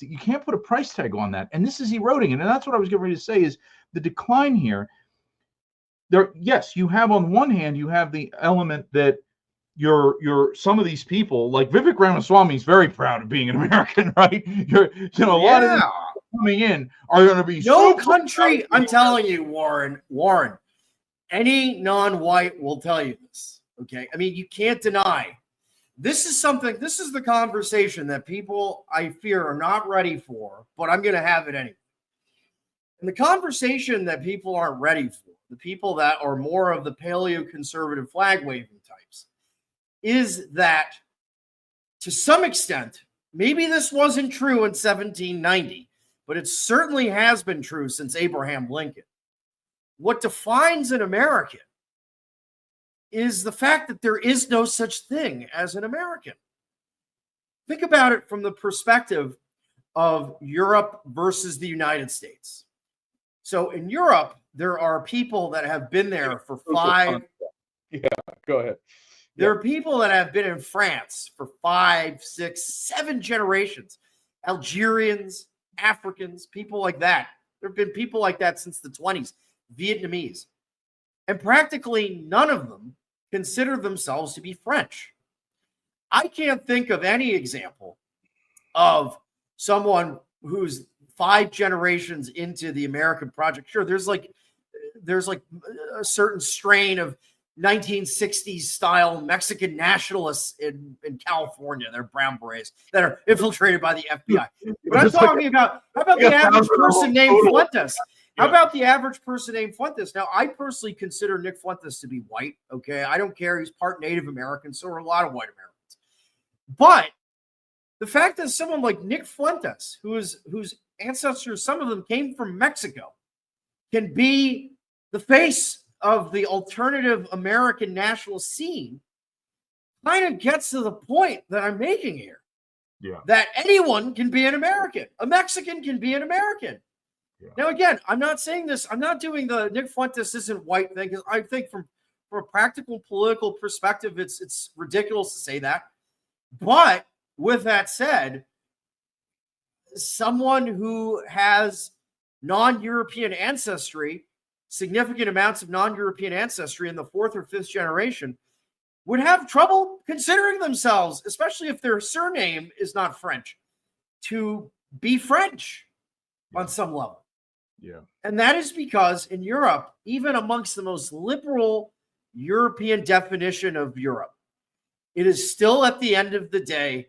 you can't put a price tag on that. And this is eroding. And that's what I was getting ready to say is the decline here. Yes, you have on one hand, you have the element that some of these people, like Vivek Ramaswamy is very proud of being an American, right? A lot of them coming in are going to be country. I'm telling you, Warren, any non-white will tell you this. Okay. I mean, you can't deny this is the conversation that people I fear are not ready for, but I'm going to have it anyway. And the conversation that people aren't ready for, the people that are more of the paleo-conservative flag-waving types, is that to some extent, maybe this wasn't true in 1790, but it certainly has been true since Abraham Lincoln. What defines an American is the fact that there is no such thing as an American. Think about it from the perspective of Europe versus the United States. So in Europe, there are people that have been there for go ahead. There are people that have been in France for 5, 6, 7 generations. Algerians, Africans, people like that. There have been people like that since the 20s, Vietnamese. And practically none of them consider themselves to be French. I can't think of any example of someone who's 5 generations into the American project. Sure, there's like a certain strain of 1960s style Mexican nationalists in California. They're brown berets that are infiltrated by the FBI. But I'm talking about, how about the average person named Fuentes? How about the average person named Fuentes? Now, I personally consider Nick Fuentes to be white. Okay. I don't care. He's part Native American. So are a lot of white Americans. But the fact that someone like Nick Fuentes, whose ancestors, some of them came from Mexico, can be the face of the alternative American national scene, kind of gets to the point that I'm making here. Yeah. That anyone can be an American. A Mexican can be an American. Yeah. Now, again, I'm not saying this. I'm not doing the Nick Fuentes isn't white thing, because I think from a practical political perspective, it's ridiculous to say that. But with that said, someone who has non-European ancestry, significant amounts of non-European ancestry in the 4th or 5th generation, would have trouble considering themselves, especially if their surname is not French, to be French on some level. Yeah. And that is because in Europe, even amongst the most liberal European definition of Europe, it is still at the end of the day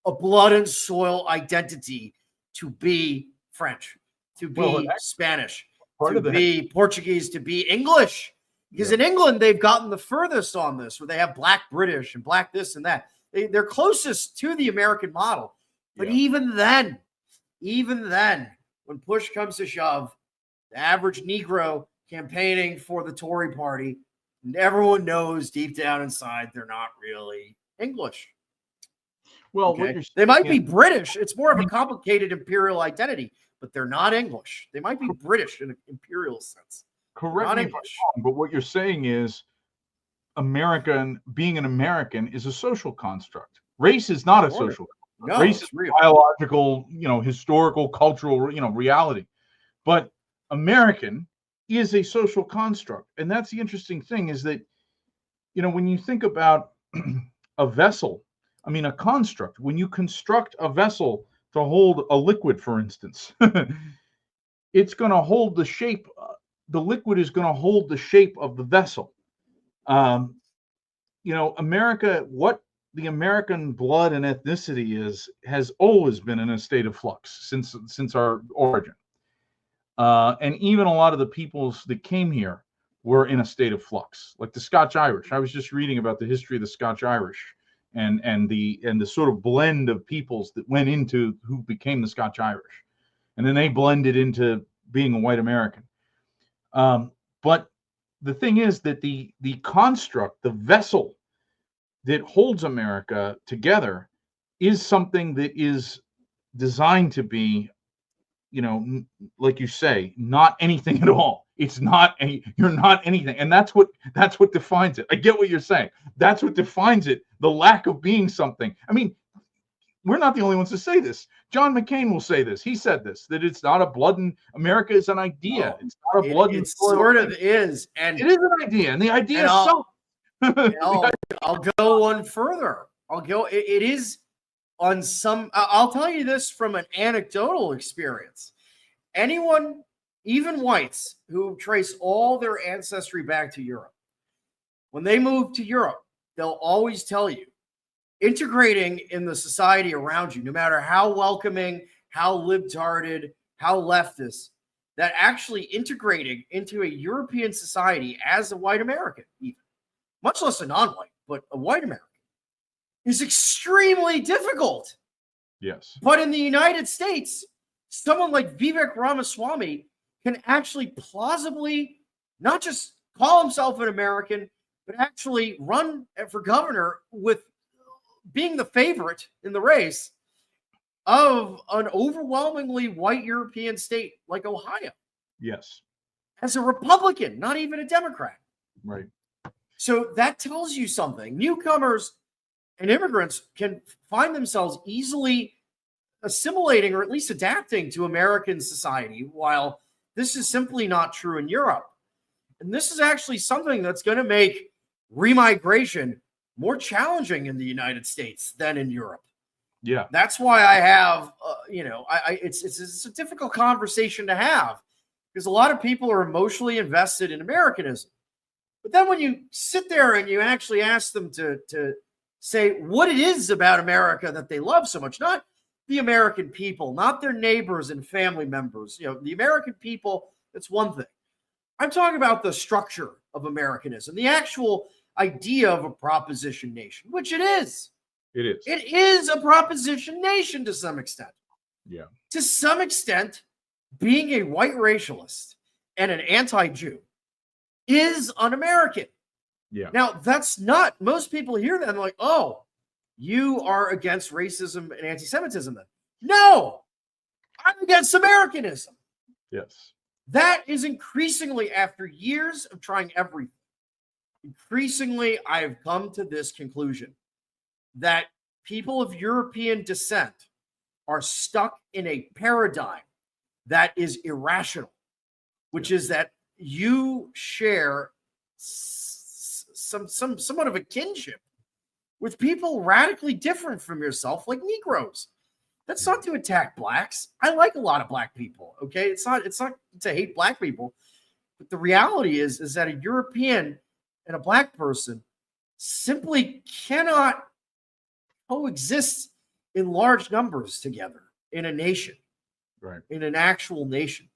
a blood and soil identity to be French, to be Spanish, to be Portuguese, to be English. Because in England, they've gotten the furthest on this, where they have black British and black this and that. They're closest to the American model. But even then, when push comes to shove, the average Negro campaigning for the Tory party, and everyone knows deep down inside they're not really English. Well, they might be British. It's more of a complicated imperial identity, but they're not English. They might be British in an imperial sense. Correct me if I'm wrong, but what you're saying is being an American is a social construct. Race is not a social construct. No, race is real. Biological, historical, cultural, reality. But American is a social construct. And that's the interesting thing, is that, when you think about a vessel, a construct, when you construct a vessel to hold a liquid, for instance, it's going to hold the shape. The liquid is going to hold the shape of the vessel. America, what the American blood and ethnicity has always been in a state of flux since our origin. And even a lot of the peoples that came here were in a state of flux, like the Scotch Irish. I was just reading about the history of the Scotch Irish and the sort of blend of peoples that went into who became the Scotch Irish. And then they blended into being a white American. But the thing is that the construct, the vessel that holds America together, is something that is designed to be, like you say, not anything at all. It's not you're not anything. And that's what defines it. I get what you're saying. That's what defines it. The lack of being something. we're not the only ones to say this. John McCain will say this. He said this, that it's not a blood and America is an idea. It's not a blood and it sort of is. And it is an idea. And the idea is I'll go one further. It is on some, I'll tell you this from an anecdotal experience. Anyone, even whites, who trace all their ancestry back to Europe, when they move to Europe, they'll always tell you, integrating in the society around you, no matter how welcoming, how libtarded, how leftist, that actually integrating into a European society as a white American, even, much less a non-white, but a white American, is extremely difficult. Yes. But in the United States, someone like Vivek Ramaswamy can actually plausibly not just call himself an American, but actually run for governor with being the favorite in the race of an overwhelmingly white European state like Ohio. Yes. As a Republican, not even a Democrat. Right. So that tells you something. Newcomers and immigrants can find themselves easily assimilating or at least adapting to American society, while this is simply not true in Europe. And this is actually something that's going to make remigration more challenging in the United States than in Europe. Yeah. That's why I have, it's a difficult conversation to have, because a lot of people are emotionally invested in Americanism. But then when you sit there and you actually ask them to say what it is about America that they love so much, not the American people, not their neighbors and family members, the American people, that's one thing. I'm talking about the structure of Americanism, the actual idea of a proposition nation, which it is. It is. It is a proposition nation to some extent. Yeah. To some extent, being a white racialist and an anti-Jew is un-American. Yeah. Now, that's not, most people hear that and they're like, oh, you are against racism and anti-Semitism then. No, I'm against Americanism. Yes. That is increasingly, after years of trying everything, increasingly I've come to this conclusion that people of European descent are stuck in a paradigm that is irrational, which is that you share somewhat of a kinship with people radically different from yourself, like Negroes. That's not to attack blacks. I like a lot of black people. Okay, it's not to hate black people, but the reality is that a European and a black person simply cannot coexist in large numbers together in a nation, right? In an actual nation.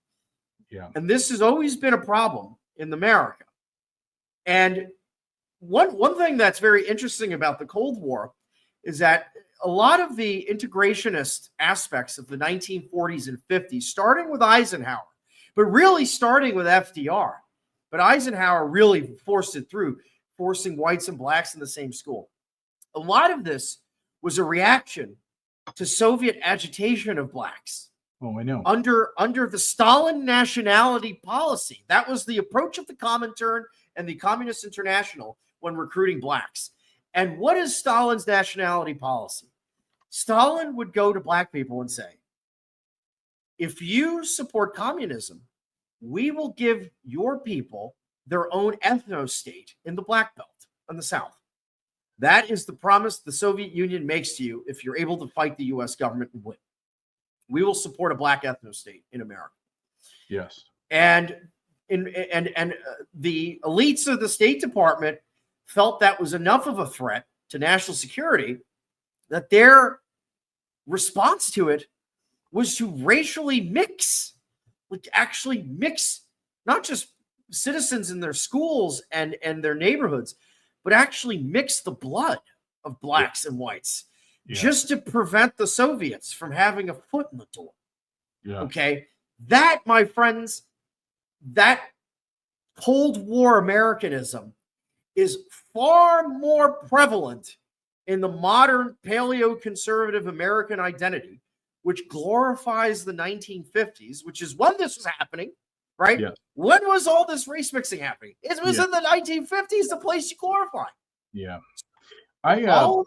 Yeah. And this has always been a problem in America. And one thing that's very interesting about the Cold War is that a lot of the integrationist aspects of the 1940s and 50s, starting with Eisenhower, but really starting with FDR, but Eisenhower really forced it through, forcing whites and blacks in the same school. A lot of this was a reaction to Soviet agitation of blacks. Oh, I know. Under the Stalin nationality policy. That was the approach of the Comintern and the Communist International when recruiting blacks. And what is Stalin's nationality policy? Stalin would go to black people and say, if you support communism, we will give your people their own ethno-state in the Black Belt in the South. That is the promise the Soviet Union makes to you if you're able to fight the U.S. government and win. We will support a black ethno-state in America. Yes. And the elites of the State Department felt that was enough of a threat to national security that their response to it was to racially mix, like actually mix not just citizens in their schools and their neighborhoods, but actually mix the blood of blacks and whites just to prevent the Soviets from having a foot in the door. Yeah. Okay. That, my friends, that Cold War Americanism is far more prevalent in the modern paleoconservative American identity, which glorifies the 1950s, which is when this was happening, right? Yeah. When was all this race mixing happening? It was in the 1950s, the place you glorify. Yeah. All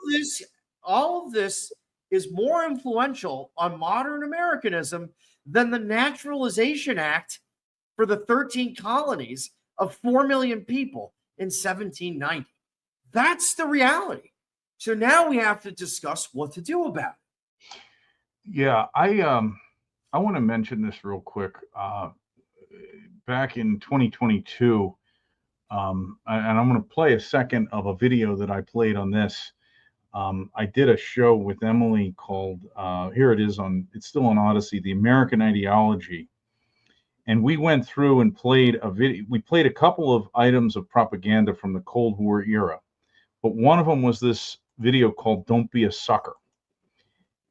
of this is more influential on modern Americanism than the Naturalization Act for the 13 colonies of 4 million people in 1790. That's the reality. So now we have to discuss what to do about it. Yeah, I want to mention this real quick. Back in 2022, and I'm going to play a second of a video that I played on this. I did a show with Emily called, here it is it's still on Odyssey, The American Ideology. And we went through and played a video. We played a couple of items of propaganda from the Cold War era, but one of them was this video called Don't Be a Sucker.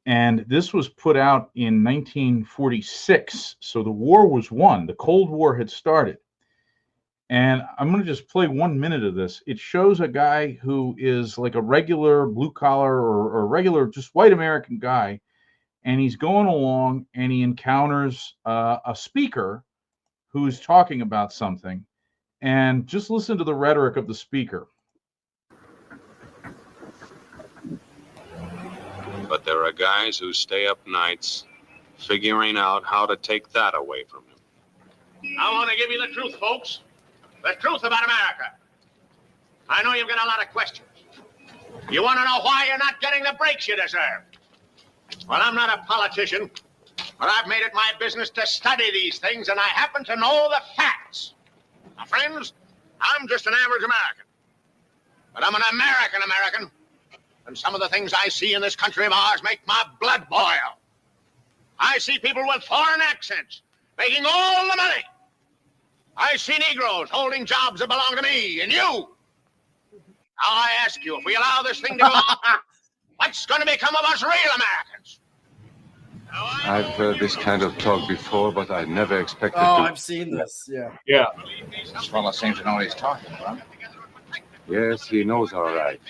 And this was put out in 1946. So the war was won. The Cold War had started. And I'm going to just play 1 minute of this. It shows a guy who is like a regular blue collar or regular just white American guy. And he's going along and he encounters a speaker who's talking about something. And just listen to the rhetoric of the speaker. But there are guys who stay up nights figuring out how to take that away from him. I want to give you the truth, folks. The truth about America. I know you've got a lot of questions. You want to know why you're not getting the breaks you deserve. Well, I'm not a politician, but I've made it my business to study these things, and I happen to know the facts. Now, friends, I'm just an average American. But I'm an American. And some of the things I see in this country of ours make my blood boil. I see people with foreign accents making all the money. I see Negroes holding jobs that belong to me and you. Now I ask you, if we allow this thing to go on, what's going to become of us real Americans? I've heard this kind of talk before, but I never expected to. I've seen this. Yeah. Yeah. This fellow seems to know what he's talking about. Yes, he knows all right.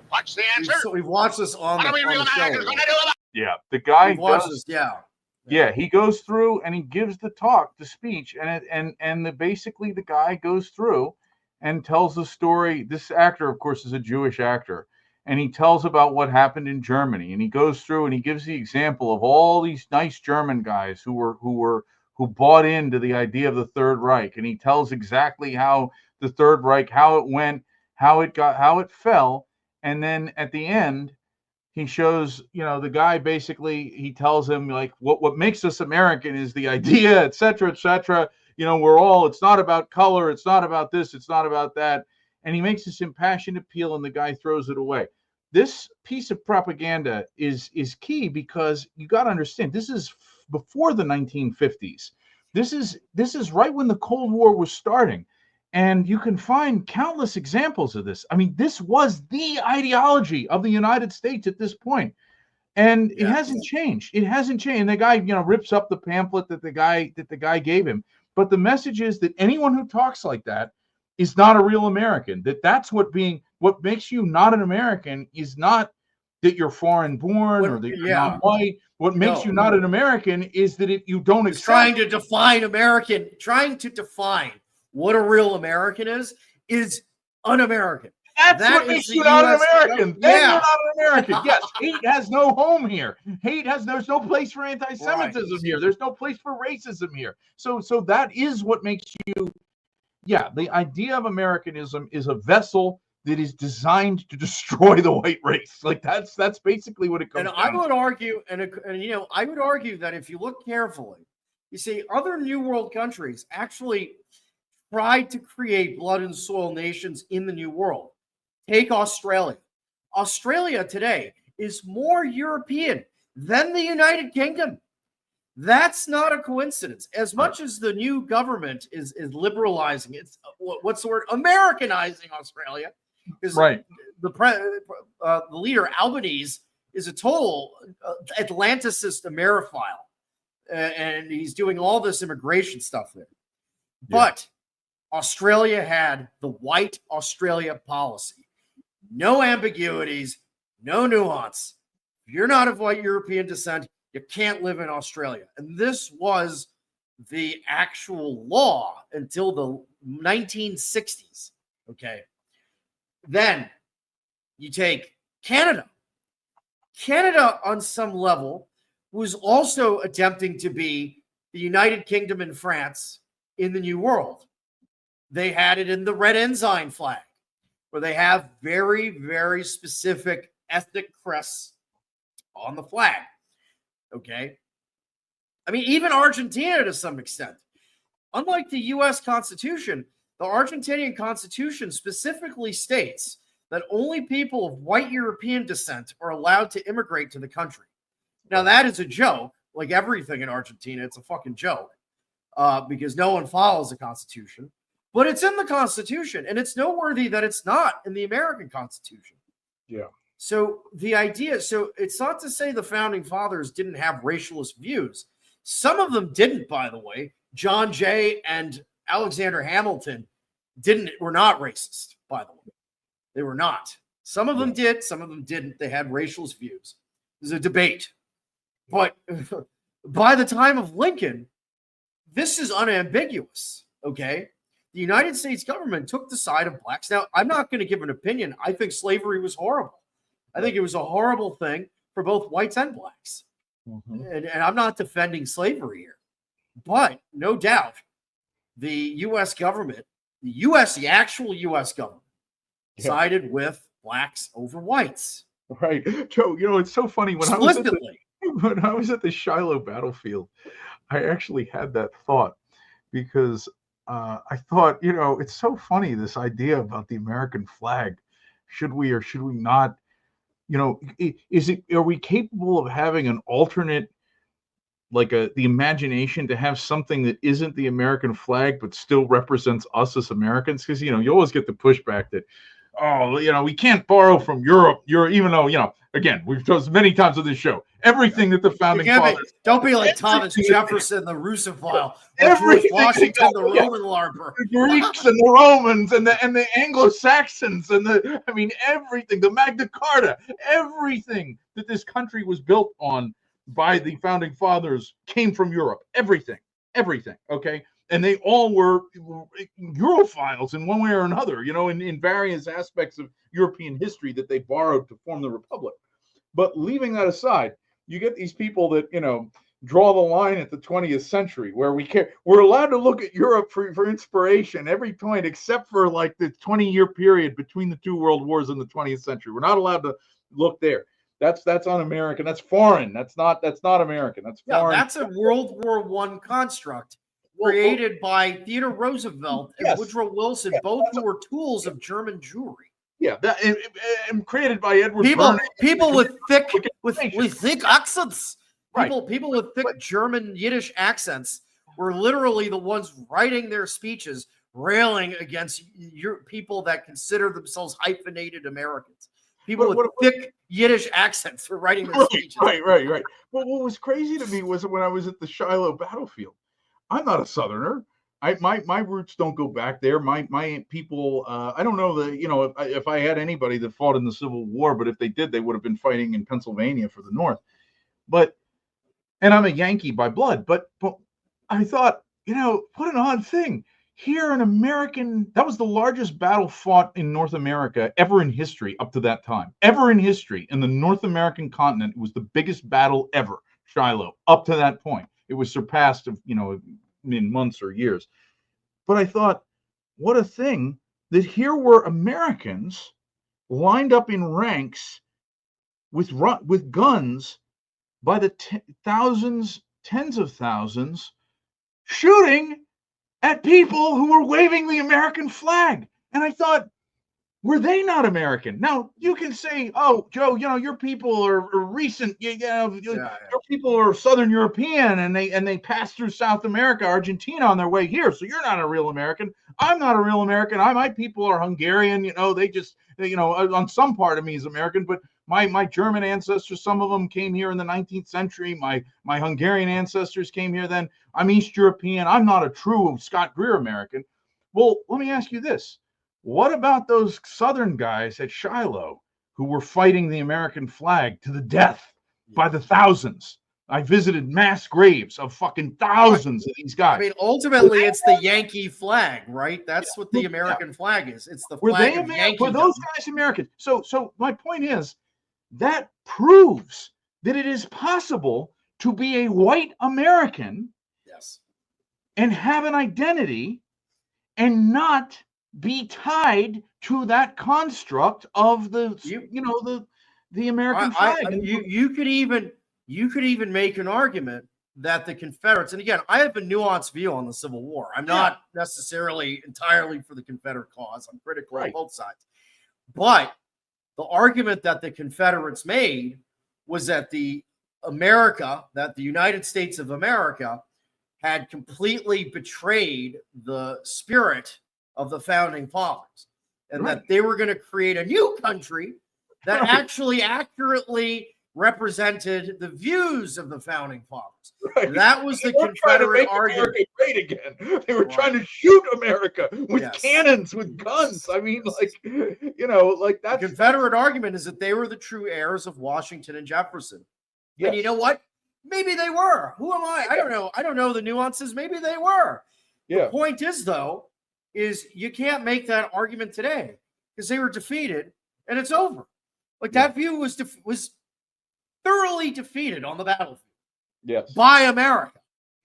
What's the answer? We've watched this on What are we real the Americans show. going to do about it? Yeah. The guy We've watched does, this, yeah. yeah, he goes through and he gives the talk, the speech, and basically the guy goes through and tells the story. This actor, of course, is a Jewish actor, and he tells about what happened in Germany, and he goes through and he gives the example of all these nice German guys who bought into the idea of the Third Reich, and he tells exactly how the Third Reich, how it went, how it fell, and then at the end, he shows, the guy basically, he tells him like what makes us American is the idea, et cetera, et cetera. It's not about color. It's not about this. It's not about that. And he makes this impassioned appeal and the guy throws it away. This piece of propaganda is key because you got to understand, this is before the 1950s. This is right when the Cold War was starting. And you can find countless examples of this. I mean, this was the ideology of the United States at this point. And it hasn't changed. It hasn't changed. And the guy, rips up the pamphlet that the guy gave him. But the message is that anyone who talks like that is not a real American. That's what makes you not an American is not that you're foreign born or that you're not white. What makes you not an American is that you don't accept. Trying to define what a real American is un-American. That's what makes you not an American. Then you're not an American. Yes, hate has no home here. There's no place for anti-Semitism here. There's no place for racism here. So that is what makes you. Yeah, the idea of Americanism is a vessel that is designed to destroy the white race. Like that's basically what it comes down to. I would argue, I would argue that if you look carefully, you see other New World countries actually tried to create blood and soil nations in the New World. Take Australia. Australia today is more European than the United Kingdom. That's not a coincidence. As much as the new government is liberalizing, it's what's the word? Americanizing Australia. Right. The leader, Albanese, is a total Atlanticist Amerophile. And he's doing all this immigration stuff there. Yeah. But Australia had the white Australia policy. No ambiguities, no nuance. If you're not of white European descent, you can't live in Australia. And this was the actual law until the 1960s. Okay. Then you take Canada. Canada, on some level, was also attempting to be the United Kingdom and France in the New World. They had it in the red ensign flag, where they have very, very specific ethnic crests on the flag. Okay. I mean, even Argentina to some extent. Unlike the U.S. Constitution, the Argentinian Constitution specifically states that only people of white European descent are allowed to immigrate to the country. Now, that is a joke. Like everything in Argentina, it's a fucking joke because no one follows the Constitution. But it's in the Constitution, and it's noteworthy that it's not in the American Constitution. Yeah. So the idea, so it's not to say the founding fathers didn't have racialist views. Some of them didn't, by the way. John Jay and Alexander Hamilton were not racist, by the way. They were not. Some of them did, some of them didn't. They had racialist views. There's a debate. But by the time of Lincoln, this is unambiguous, okay? The United States government took the side of blacks. Now, I'm not going to give an opinion. I think slavery was horrible. I think it was a horrible thing for both whites and blacks. Mm-hmm. And I'm not defending slavery here. But no doubt, the U.S. government, the actual U.S. government, sided with blacks over whites. Right. Joe, it's so funny. When I was at the Shiloh battlefield, I actually had that thought because I thought, it's so funny, this idea about the American flag. Should we or should we not? Are we capable of having an alternate, like the imagination to have something that isn't the American flag, but still represents us as Americans? Because, you always get the pushback that, we can't borrow from Europe. Even though, again, we've told many times on this show, everything that the founding fathers. Don't be like Thomas Jefferson, the Russophile, George Washington, the Roman larper. The Greeks and the Romans and the Anglo-Saxons and everything, the Magna Carta, everything that this country was built on by the founding fathers came from Europe. Everything. Okay. And they all were Europhiles in one way or another, in various aspects of European history that they borrowed to form the Republic. But leaving that aside, you get these people that, draw the line at the 20th century where we're allowed to look at Europe for inspiration every point except for like the 20-year period between the two world wars in the 20th century. We're not allowed to look there. That's un-American. That's foreign. That's not American. That's foreign. That's a World War I construct created by Theodore Roosevelt and Woodrow Wilson, both who were tools of German Jewry. Yeah, and created by Edward people with thick accents. People with thick German Yiddish accents were literally the ones writing their speeches, railing against people that consider themselves hyphenated Americans. People with thick Yiddish accents were writing their speeches. Right. Well, what was crazy to me was when I was at the Shiloh battlefield. I'm not a Southerner. My roots don't go back there. My people. I don't know if I had anybody that fought in the Civil War, but if they did, they would have been fighting in Pennsylvania for the North. And I'm a Yankee by blood. But I thought, what an odd thing. Here, an American, that was the largest battle fought in North America ever in history up to that time. Ever in history, in the North American continent, it was the biggest battle ever, Shiloh, up to that point. It was surpassed, in months or years. But I thought, what a thing that here were Americans lined up in ranks with guns by the thousands, tens of thousands, shooting at people who were waving the American flag. And I thought, were they not American? Now, you can say, oh, Joe, your people are recent, your people are Southern European and they passed through South America, Argentina on their way here. So you're not a real American. I'm not a real American. My people are Hungarian. They just, on some part of me is American, but my German ancestors, some of them came here in the 19th century. My Hungarian ancestors came here then. I'm East European. I'm not a true Scott Greer American. Well, let me ask you this. What about those Southern guys at Shiloh who were fighting the American flag to the death by the thousands? I visited mass graves of fucking thousands of these guys. Ultimately, it's the Yankee flag, right? That's what the American flag is. It's the flag of Yankee. Were those guys Americans? So my point is, that proves that it is possible to be a white American Yes. and have an identity and not be tied to that construct of the American flag. You could even make an argument that the Confederates, and again, I have a nuanced view on the Civil War. I'm not necessarily entirely for the Confederate cause. I'm critical of both sides. But the argument that the Confederates made was that the United States of America had completely betrayed the spirit of the founding fathers, and that they were going to create a new country that actually accurately represented the views of the founding fathers. Right. That was the Confederate argument. America great again. They were trying to shoot America with cannons, with guns. I mean, like that. The Confederate argument is that they were the true heirs of Washington and Jefferson. Yes. And you know what? Maybe they were. Who am I? I don't know. I don't know the nuances. Maybe they were. Yeah. The point is, though, is you can't make that argument today because they were defeated and it's over. Like that view was thoroughly defeated on the battlefield. Yes. By America.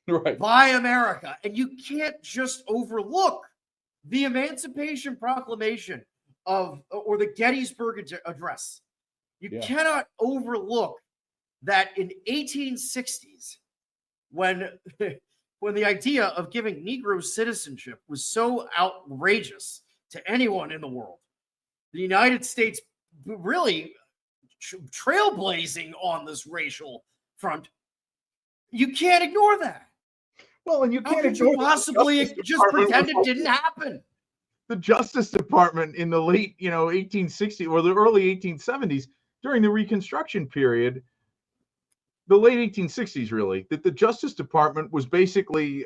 Right. By America. And you can't just overlook the Emancipation Proclamation or the Gettysburg Address. You cannot overlook that in 1860s, when the idea of giving Negroes citizenship was so outrageous to anyone in the world, the United States really trailblazing on this racial front, you can't ignore that. Well, and you can't ignore possibly just pretend it didn't happen. The Justice Department in the late, 1860s or the early 1870s, during the Reconstruction period, the late 1860s, really, that the Justice Department was basically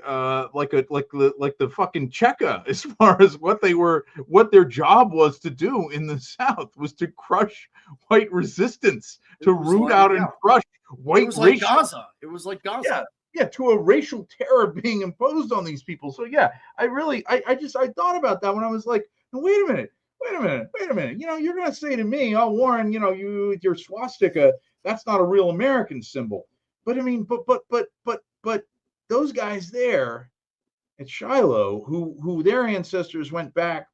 like the fucking Cheka as far as what their job was to do in the South was to crush white resistance, to root out and crush white. It was like Gaza. It was like Gaza. Yeah, to a racial terror being imposed on these people. So yeah, I thought about that when I was like, wait a minute. You're gonna say to me, oh, Warren, you with your swastika, that's not a real American symbol. But I mean, but those guys there at Shiloh, who their ancestors went back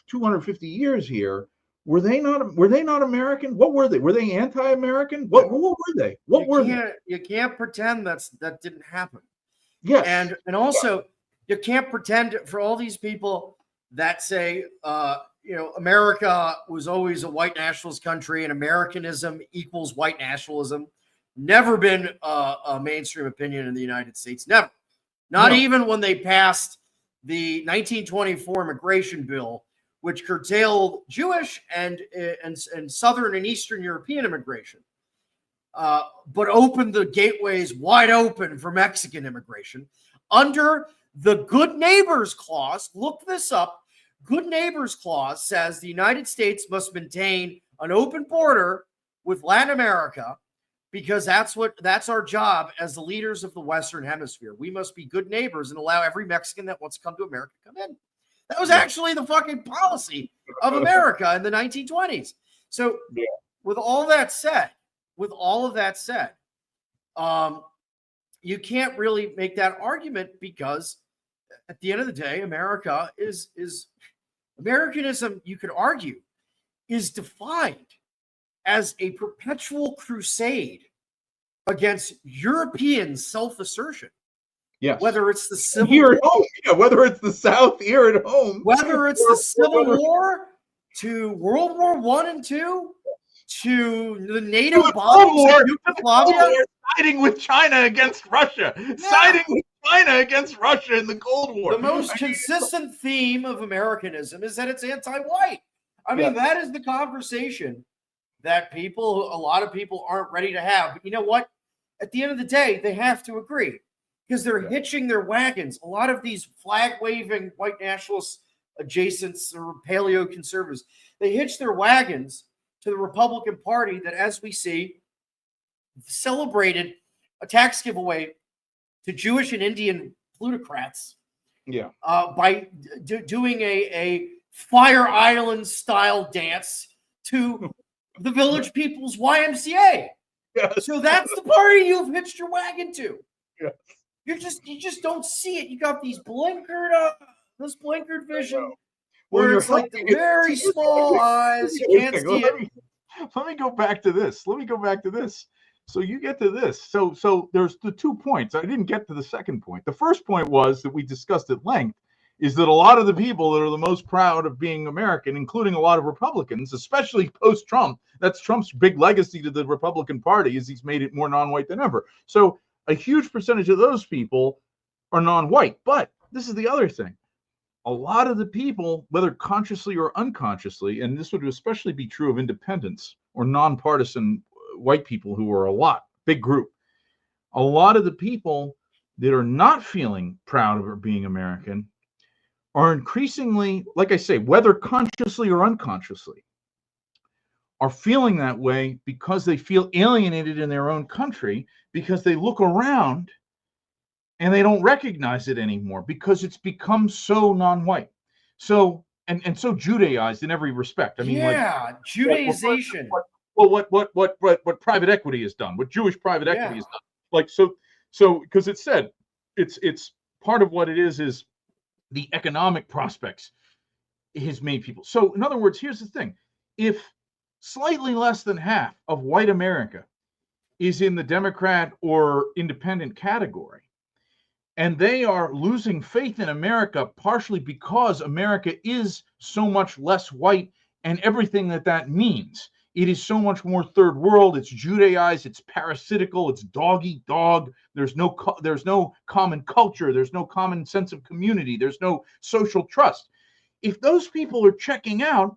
250 years here, were they not American? What were they? Were they anti-American? What were they? You can't pretend that didn't happen. Yes. And also you can't pretend for all these people that say America was always a white nationalist country and Americanism equals white nationalism. Never been a mainstream opinion in the United States. Never. Not even when they passed the 1924 immigration bill, which curtailed Jewish and Southern and Eastern European immigration, but opened the gateways wide open for Mexican immigration under the Good Neighbors Clause. Look this up. Good Neighbors Clause says the United States must maintain an open border with Latin America because that's our job as the leaders of the Western Hemisphere. We must be good neighbors and allow every Mexican that wants to come to America to come in. That was actually the fucking policy of America in the 1920s. So with all of that said, you can't really make that argument because at the end of the day, America is Americanism, you could argue, is defined as a perpetual crusade against European self-assertion. Yes. Whether it's the Civil here at home, whether it's the South here at home, whether it's the Civil War to World War I and II to the NATO bombs in Yugoslavia, siding with China against Russia, siding with China against Russia in the Cold War. The most consistent theme of Americanism is that it's anti-white. I mean, that is the conversation that a lot of people aren't ready to have. But you know what? At the end of the day, they have to agree because they're hitching their wagons. A lot of these flag-waving white nationalists, adjacents, or paleo-conservatives, they hitch their wagons to the Republican Party that, as we see, celebrated a tax giveaway to Jewish and Indian plutocrats by doing a Fire Island style dance to the Village People's YMCA. Yes. So that's the party you've hitched your wagon to. Yes. You just don't see it. You got these this blinkered vision Well, where you're it's like the helping- very small eyes. You can't see it. Let me go back to this. So you get to this. So there's the 2 points. I didn't get to the second point. The first point was that we discussed at length is that a lot of the people that are the most proud of being American, including a lot of Republicans, especially post-Trump, that's Trump's big legacy to the Republican Party, is he's made it more non-white than ever. So a huge percentage of those people are non-white. But this is the other thing. A lot of the people, whether consciously or unconsciously, and this would especially be true of independents or nonpartisan white people who are a lot, big group, a lot of the people that are not feeling proud of being American are increasingly, like I say, whether consciously or unconsciously, are feeling that way because they feel alienated in their own country, because they look around and they don't recognize it anymore because it's become so non-white. So and so Judaized in every respect. I mean, Judaization. What private equity has done, what Jewish private equity has done. Like so because it said it's part of what it is the economic prospects has made people. So in other words, here's the thing. If slightly less than half of white America is in the Democrat or independent category, and they are losing faith in America partially because America is so much less white and everything that means. It is so much more third world. It's Judaized. It's parasitical. It's dog eat dog. There's no common culture. There's no common sense of community. There's no social trust. If those people are checking out,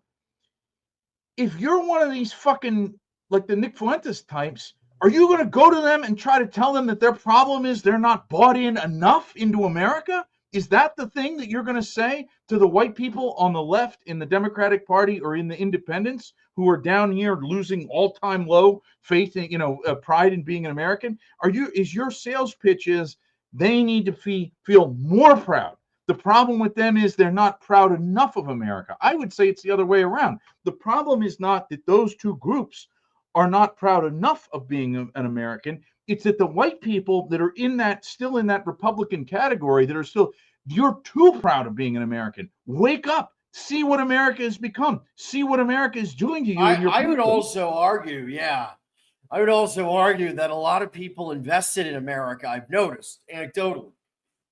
if you're one of these fucking like the Nick Fuentes types, are you going to go to them and try to tell them that their problem is they're not bought in enough into America? Is that the thing that you're going to say to the white people on the left in the Democratic Party or in the independents who are down here losing all-time low faith in, pride in being an American? Is your sales pitch is they need to feel more proud? The problem with them is they're not proud enough of America. I would say it's the other way around. The problem is not that those two groups are not proud enough of being an American. It's that the white people that are still in that Republican category that are still, you're too proud of being an American. Wake up. See what America has become. See what America is doing to you. I would also argue, I would also argue that a lot of people invested in America, I've noticed anecdotally,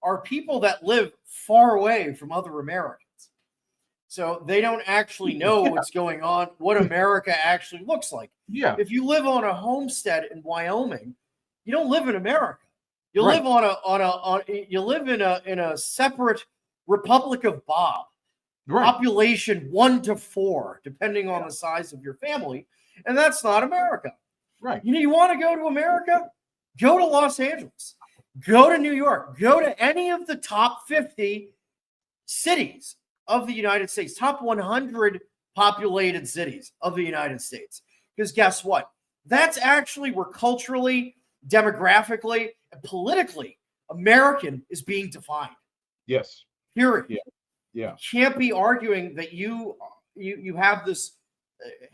are people that live far away from other Americans. So they don't actually know what's going on, what America actually looks like. Yeah. If you live on a homestead in Wyoming, you don't live in America. You Right. live you live in a separate Republic of Bob. Right. Population 1 to 4, depending on the size of your family, and that's not America. Right. You want to go to America? Go to Los Angeles. Go to New York. Go to any of the top 50 cities of the United States, top 100 populated cities of the United States. Because guess what? That's actually where culturally, demographically, and politically, American is being defined. Yes. Period. Yeah. Yeah. You can't be arguing that you have this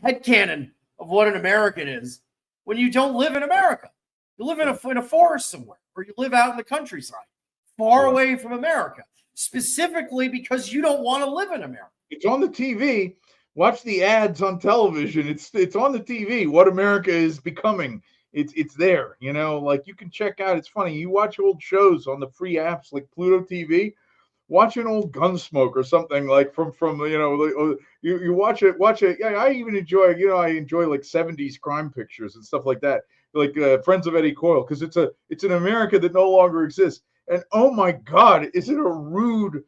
headcanon of what an American is when you don't live in America. You live in a forest somewhere, or you live out in the countryside, far away from America, specifically because you don't want to live in America. It's on the TV. Watch the ads on television. It's on the TV. What America is becoming. It's there. Like you can check out. It's funny. You watch old shows on the free apps like Pluto TV. Watch an old Gunsmoke or something like from you watch it. Yeah, I even enjoy like 70s crime pictures and stuff like that. Like Friends of Eddie Coyle, because it's an America that no longer exists. And oh my God, is it a rude,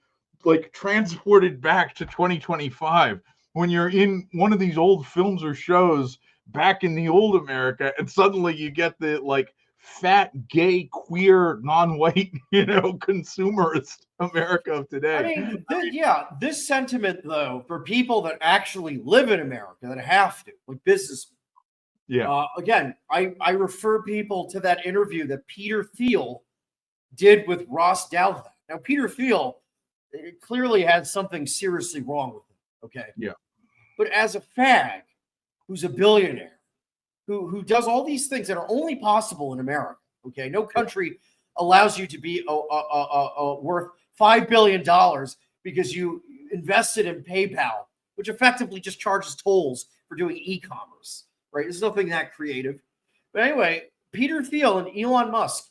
like transported back to 2025 when you're in one of these old films or shows back in the old America, and suddenly you get the like fat, gay, queer, non-white, consumerist America of today. I mean, this sentiment though, for people that actually live in America that have to, like businessmen. Yeah. Again, I refer people to that interview that Peter Thiel did with Ross Douthat. Now, Peter Thiel clearly had something seriously wrong with him. Okay. Yeah. But as a fag, who's a billionaire, who does all these things that are only possible in America. Okay, no country allows you to be worth $5 billion because you invested in PayPal, which effectively just charges tolls for doing e-commerce, right? There's nothing that creative. But anyway, Peter Thiel and Elon Musk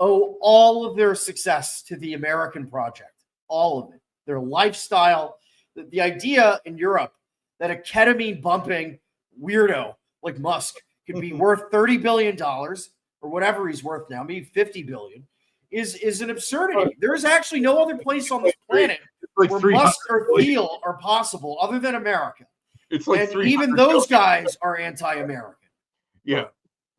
owe all of their success to the American project, all of it, their lifestyle, the idea in Europe that a ketamine bumping weirdo like Musk could be worth $30 billion or whatever he's worth now, maybe $50 billion, is an absurdity. There is actually no other place on this planet where Musk or Thiel are possible other than America. It's like, and even those guys are anti-American. Yeah.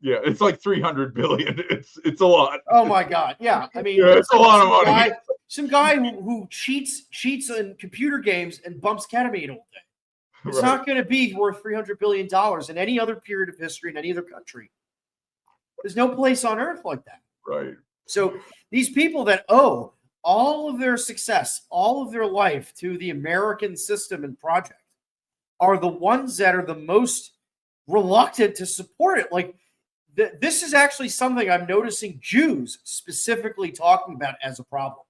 Yeah, it's like 300 billion. It's a lot. Oh my God. Yeah. I mean, yeah, it's a lot of money. Some guy who cheats in computer games and bumps ketamine all day. It's not going to be worth $300 billion in any other period of history in any other country. There's no place on earth like that. Right. So these people that owe all of their success, all of their life to the American system and project are the ones that are the most reluctant to support it. Like, this is actually something I'm noticing Jews specifically talking about as a problem.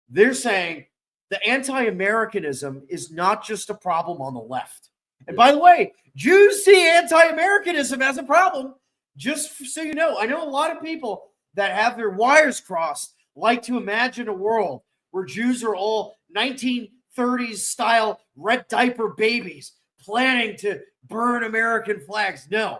They're saying the anti-Americanism is not just a problem on the left. And by the way, Jews see anti-Americanism as a problem. Just so you know, I know a lot of people that have their wires crossed like to imagine a world where Jews are all 1930s style red diaper babies planning to burn American flags. No,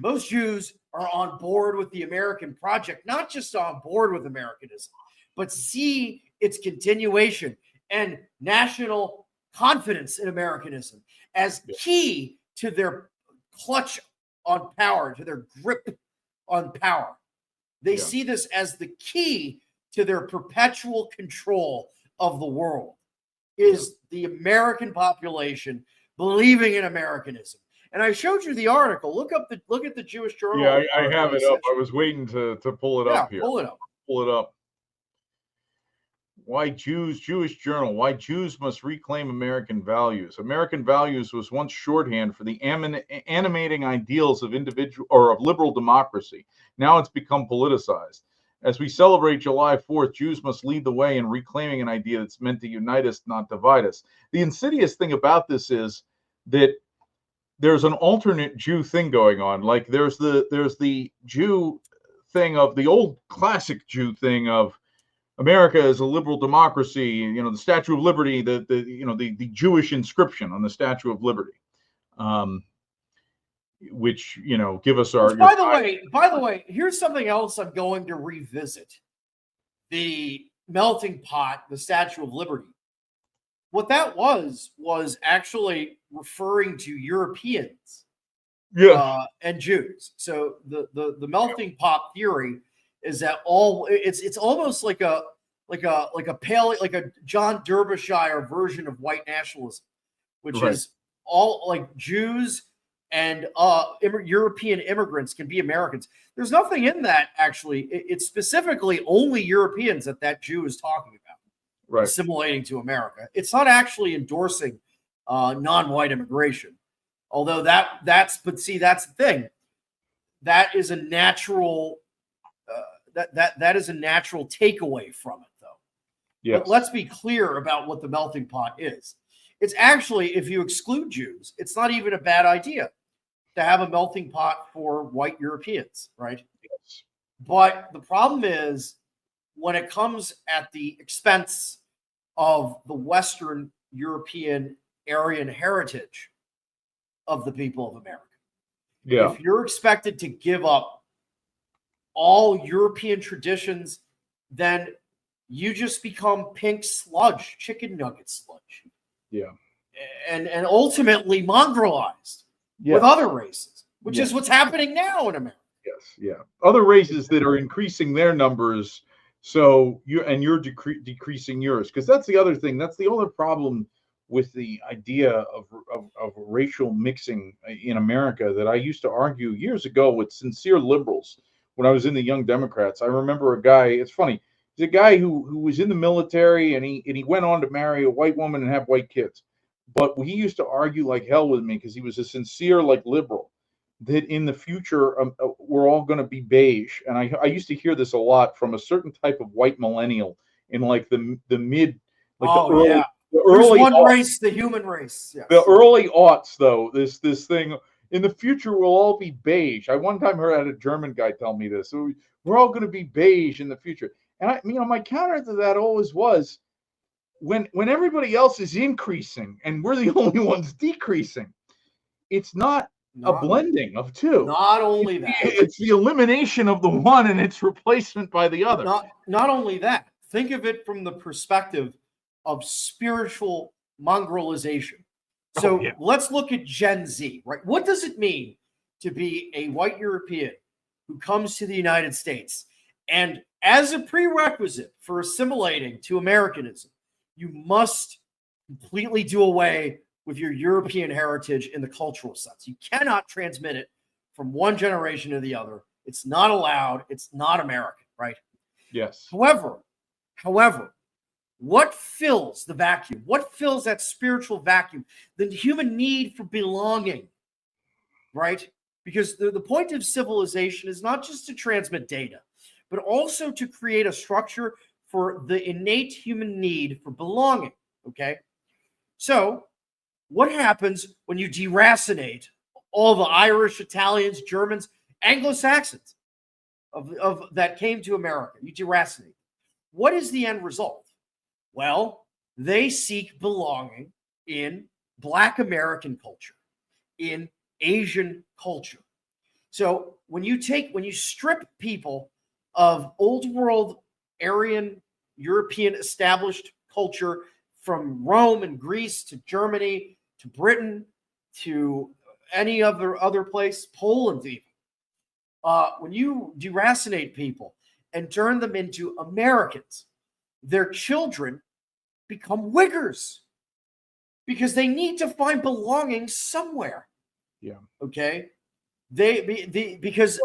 most Jews are on board with the American project, not just on board with Americanism, but see its continuation and national confidence in Americanism as key to their clutch on power, to their grip on power. They see this as the key to their perpetual control of the world, is the American population believing in Americanism. And I showed you the article. Look at the Jewish Journal. Yeah, I have it up. I was waiting to pull it up here. Pull it up. Pull it up. Why Jews? Jewish Journal. Why Jews must reclaim American values. American values was once shorthand for the animating ideals of individual or of liberal democracy. Now it's become politicized. As we celebrate July 4th, Jews must lead the way in reclaiming an idea that's meant to unite us, not divide us. The insidious thing about this is that there's an alternate Jew thing going on. Like there's the Jew thing of the old classic Jew thing of America is a liberal democracy, you know, the Statue of Liberty, the Jewish inscription on the Statue of Liberty, which, you know, give us our. By the way, here's something else I'm going to revisit: the melting pot, the Statue of Liberty. What that was actually referring to Europeans, and Jews. So the melting pot theory is that it's almost like a John Derbyshire version of white nationalism, which is all like Jews and European immigrants can be Americans. There's nothing in that actually. It's specifically only Europeans that Jew is talking about, assimilating to America. It's not actually endorsing non-white immigration, although that's the thing. That is a natural. That is a natural takeaway from it, though. Yes. But let's be clear about what the melting pot is. It's actually, if you exclude Jews, it's not even a bad idea to have a melting pot for white Europeans, right? Yes. But the problem is when it comes at the expense of the Western European Aryan heritage of the people of America. Yeah. If you're expected to give up all European traditions, then you just become pink sludge, chicken nugget sludge. Yeah. And ultimately mongrelized with other races, which is what's happening now in America. Yes, yeah. Other races that are increasing their numbers, so you're decreasing yours. Because that's the other thing. That's the other problem with the idea of racial mixing in America that I used to argue years ago with sincere liberals. When I was in the Young Democrats, I remember a guy. It's funny. He's a guy who was in the military, and he went on to marry a white woman and have white kids. but he used to argue like hell with me because he was a sincere like liberal. That in the future we're all going to be beige, and I used to hear this a lot from a certain type of white millennial in like the mid, like Oh, the early, yeah. the There's early one aughts. race, the human race. Yes. The early aughts, though, this thing in the future we'll all be beige. I one time heard a German guy tell me this. So we're all going to be beige in the future, and my counter to that always was when everybody else is increasing and we're the only ones decreasing. It's not a blending of two. Not only that. It's the elimination of the one and its replacement by the other. Not only that. Think of it from the perspective of spiritual mongrelization. So let's look at Gen Z, right? What does it mean to be a white European who comes to the United States? And as a prerequisite for assimilating to Americanism, you must completely do away with your European heritage in the cultural sense. You cannot transmit it from one generation to the other. It's not allowed. It's not American, right? Yes. However, what fills the vacuum? What fills that spiritual vacuum? The human need for belonging, right? Because the point of civilization is not just to transmit data, but also to create a structure for the innate human need for belonging, okay? So what happens when you deracinate all the Irish, Italians, Germans, Anglo-Saxons of that came to America? You deracinate. What is the end result? Well, they seek belonging in Black American culture, in Asian culture. So when you strip people of old world Aryan European established culture from Rome and Greece to Germany to Britain to any other place, Poland even, when you deracinate people and turn them into Americans, their children become Wiggers because they need to find belonging somewhere. Yeah. Okay. Because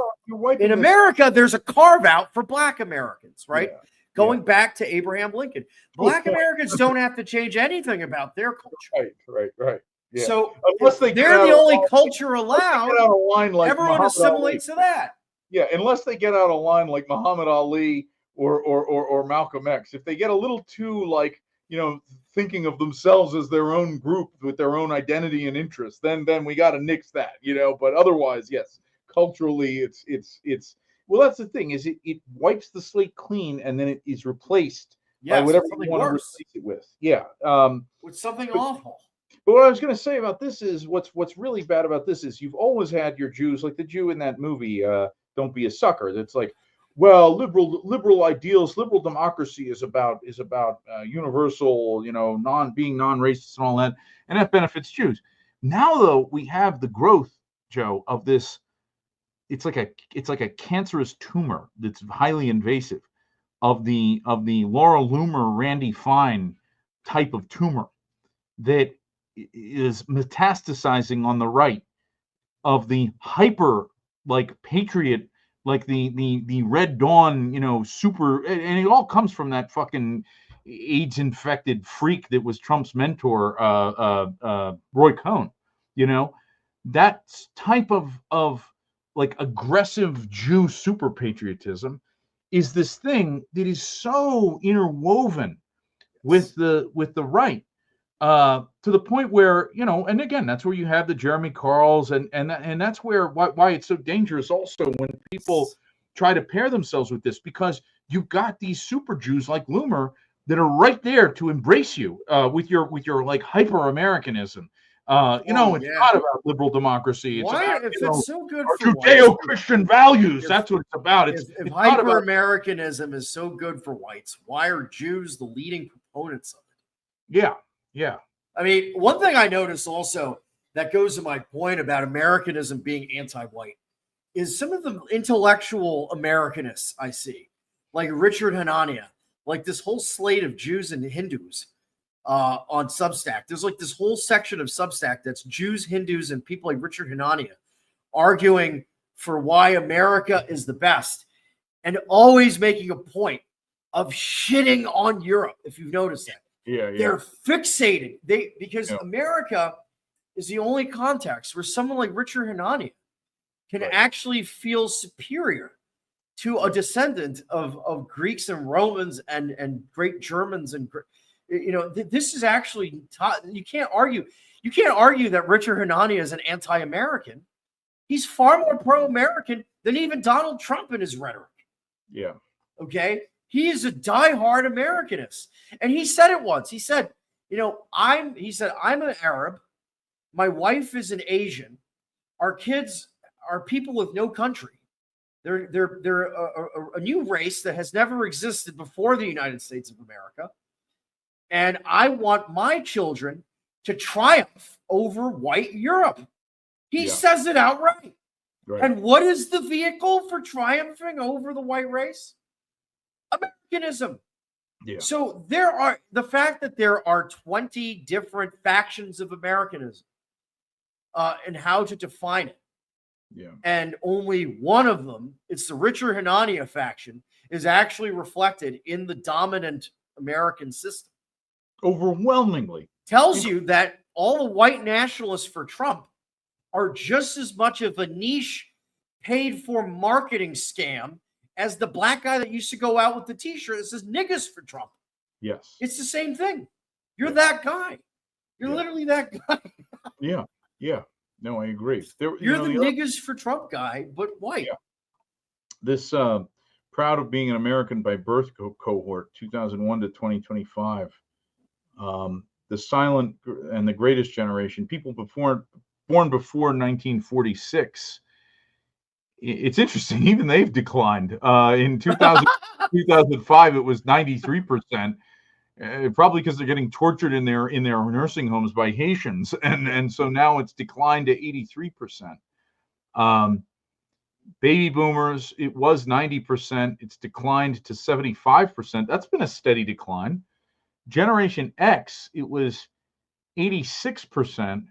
in America, there's a carve out for Black Americans, right? Yeah. Going back to Abraham Lincoln. Black Americans don't have to change anything about their culture. Right. Yeah. So unless they're the only culture allowed, like everyone Muhammad assimilates Ali. to that. Yeah, unless they get out of line like Muhammad Ali or Malcolm X. If they get a little too like, thinking of themselves as their own group with their own identity and interests, then we got to nix that, But otherwise, yes, culturally, it's well, that's the thing is it wipes the slate clean and then it is replaced by whatever you want to replace it with. Yeah, with something awful. But what I was going to say about this is what's really bad about this is you've always had your Jews, like the Jew in that movie, Don't Be a Sucker. That's like, well, liberal ideals, liberal democracy is about universal, being non-racist and all that, and that benefits Jews. Now, though, we have the growth, Joe, of this. It's like a cancerous tumor that's highly invasive, of the Laura Loomer, Randy Fine type of tumor that is metastasizing on the right, of the hyper like patriot, like the Red Dawn, super, and it all comes from that fucking AIDS infected freak that was Trump's mentor, Roy Cohn. That type of like aggressive Jew super patriotism is this thing that is so interwoven with the right. To the point where, and again, that's where you have the Jeremy Carls, and that's why it's so dangerous also when people try to pair themselves with this, because you've got these super Jews like Loomer that are right there to embrace you with your like hyper Americanism. It's not about liberal democracy. It's about it's so good for Judeo-Christian values. That's what it's about. If hyper Americanism is so good for whites, why are Jews the leading proponents of it? Yeah. I mean, one thing I noticed also that goes to my point about Americanism being anti-white is some of the intellectual Americanists I see, like Richard Hanania, like this whole slate of Jews and Hindus on Substack. There's like this whole section of Substack that's Jews, Hindus, and people like Richard Hanania arguing for why America is the best, and always making a point of shitting on Europe, if you've noticed that. Yeah, They're fixated. Because Yeah. America is the only context where someone like Richard Hanania can Right. actually feel superior to a descendant of Greeks and Romans and great Germans and this is actually you can't argue that Richard Hanania is an anti-American. He's far more pro-American than even Donald Trump in his rhetoric. Yeah. Okay, he is a diehard Americanist, and he said it once. He said, I'm an Arab, my wife is an Asian, our kids are people with no country. They're a new race that has never existed before the United States of America. And I want my children to triumph over white Europe. He says it outright. Right. And what is the vehicle for triumphing over the white race? Americanism. Yeah. So the fact that there are 20 different factions of Americanism and how to define it. Yeah. And only one of them, it's the Richard Hanania faction, is actually reflected in the dominant American system. Overwhelmingly. Tells you that all the white nationalists for Trump are just as much of a niche paid for marketing scam as the black guy that used to go out with the t-shirt that says niggas for Trump. Yes. It's the same thing. You're that guy. You're literally that guy. Yeah. Yeah. No, I agree. You're the niggas for Trump guy, but white. Yeah. This proud of being an American by birth cohort, 2001 to 2025. The silent and the greatest generation, people born before 1946. It's interesting. Even they've declined. In 2005, it was 93%. Probably because they're getting tortured in their nursing homes by Haitians, and so now it's declined to 83%. Baby boomers, it was 90%. It's declined to 75%. That's been a steady decline. Generation X, it was 86%,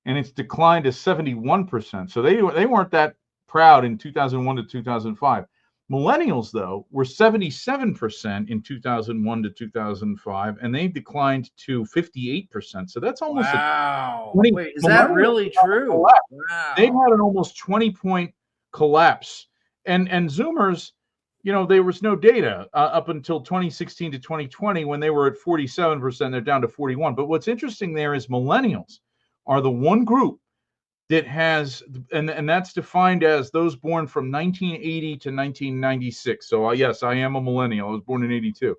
and it's declined to 71%. So they weren't that proud in 2001 to 2005. Millennials, though, were 77% in 2001 to 2005, and they declined to 58%. So that's almost wow. Wait, is that really true? Wow. They've had an almost 20-point collapse. And Zoomers, there was no data up until 2016 to 2020 when they were at 47%. They're down to 41%. But what's interesting there is millennials are the one group that has, and that's defined as those born from 1980 to 1996. So yes, I am a millennial. I was born in 82.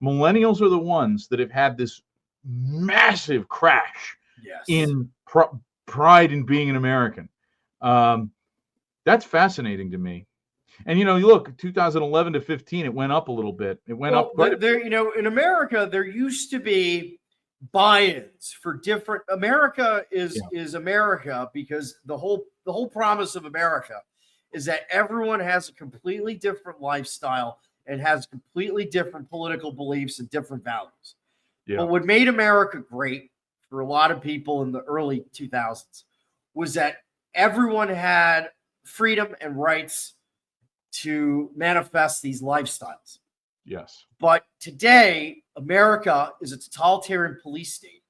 Millennials are the ones that have had this massive crash in pride in being an American. That's fascinating to me. And you look, 2011 to 15, it went up a little bit. It went up. There, in America, there used to be buy-ins for different. America is America because the whole promise of America is that everyone has a completely different lifestyle and has completely different political beliefs and different values. Yeah. But what made America great for a lot of people in the early 2000s was that everyone had freedom and rights to manifest these lifestyles. Yes. But today, America is a totalitarian police state,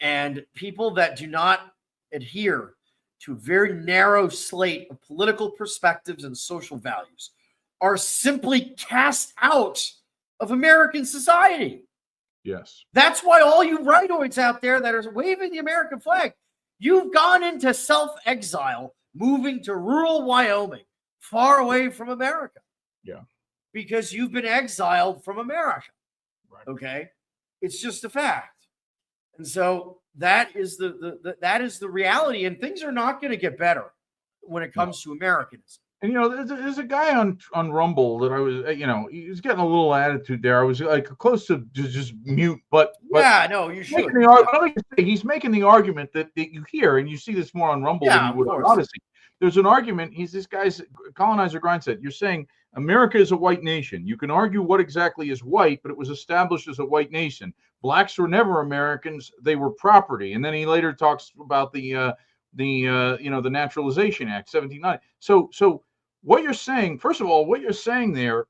and people that do not adhere to a very narrow slate of political perspectives and social values are simply cast out of American society. Yes. That's why all you rightoids out there that are waving the American flag, you've gone into self-exile, moving to rural Wyoming, far away from America. Yeah. Because you've been exiled from America. Right. Okay. It's just a fact. And so that is that is the reality. And things are not going to get better when it comes to Americanism. And there's a guy on Rumble that I was, he was getting a little attitude there. I was like close to just mute, but yeah, no, you should. He's making the argument that you hear, and you see this more on Rumble than you would on Odyssey. There's an argument. This guy's Colonizer Grind said, you're saying America is a white nation. You can argue what exactly is white, but it was established as a white nation. Blacks were never Americans; they were property. And then he later talks about the Naturalization Act, 1790. So what you're saying, first of all, what you're saying there,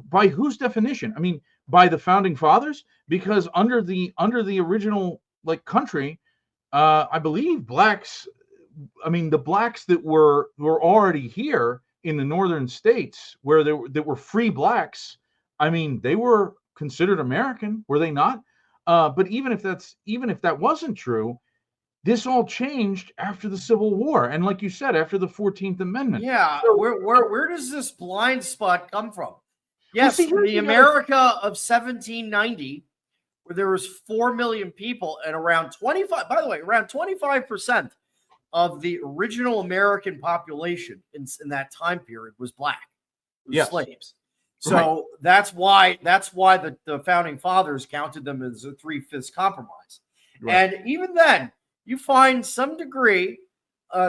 by whose definition? I mean, by the founding fathers, because under the original like country, I believe blacks, I mean the blacks that were already here in the northern states where that were free blacks, I mean they were considered American, were they not? But even if that wasn't true, this all changed after the Civil War, and like you said, after the 14th Amendment. Yeah, So, where does this blind spot come from? Yes, see, here's the the other- America of 1790, where there was 4 million people, and around 25% of the original American population in that time period was black, was Yes. slaves. So that's why the founding fathers counted them as a 3/5 compromise. Right. And even then, you find some degree,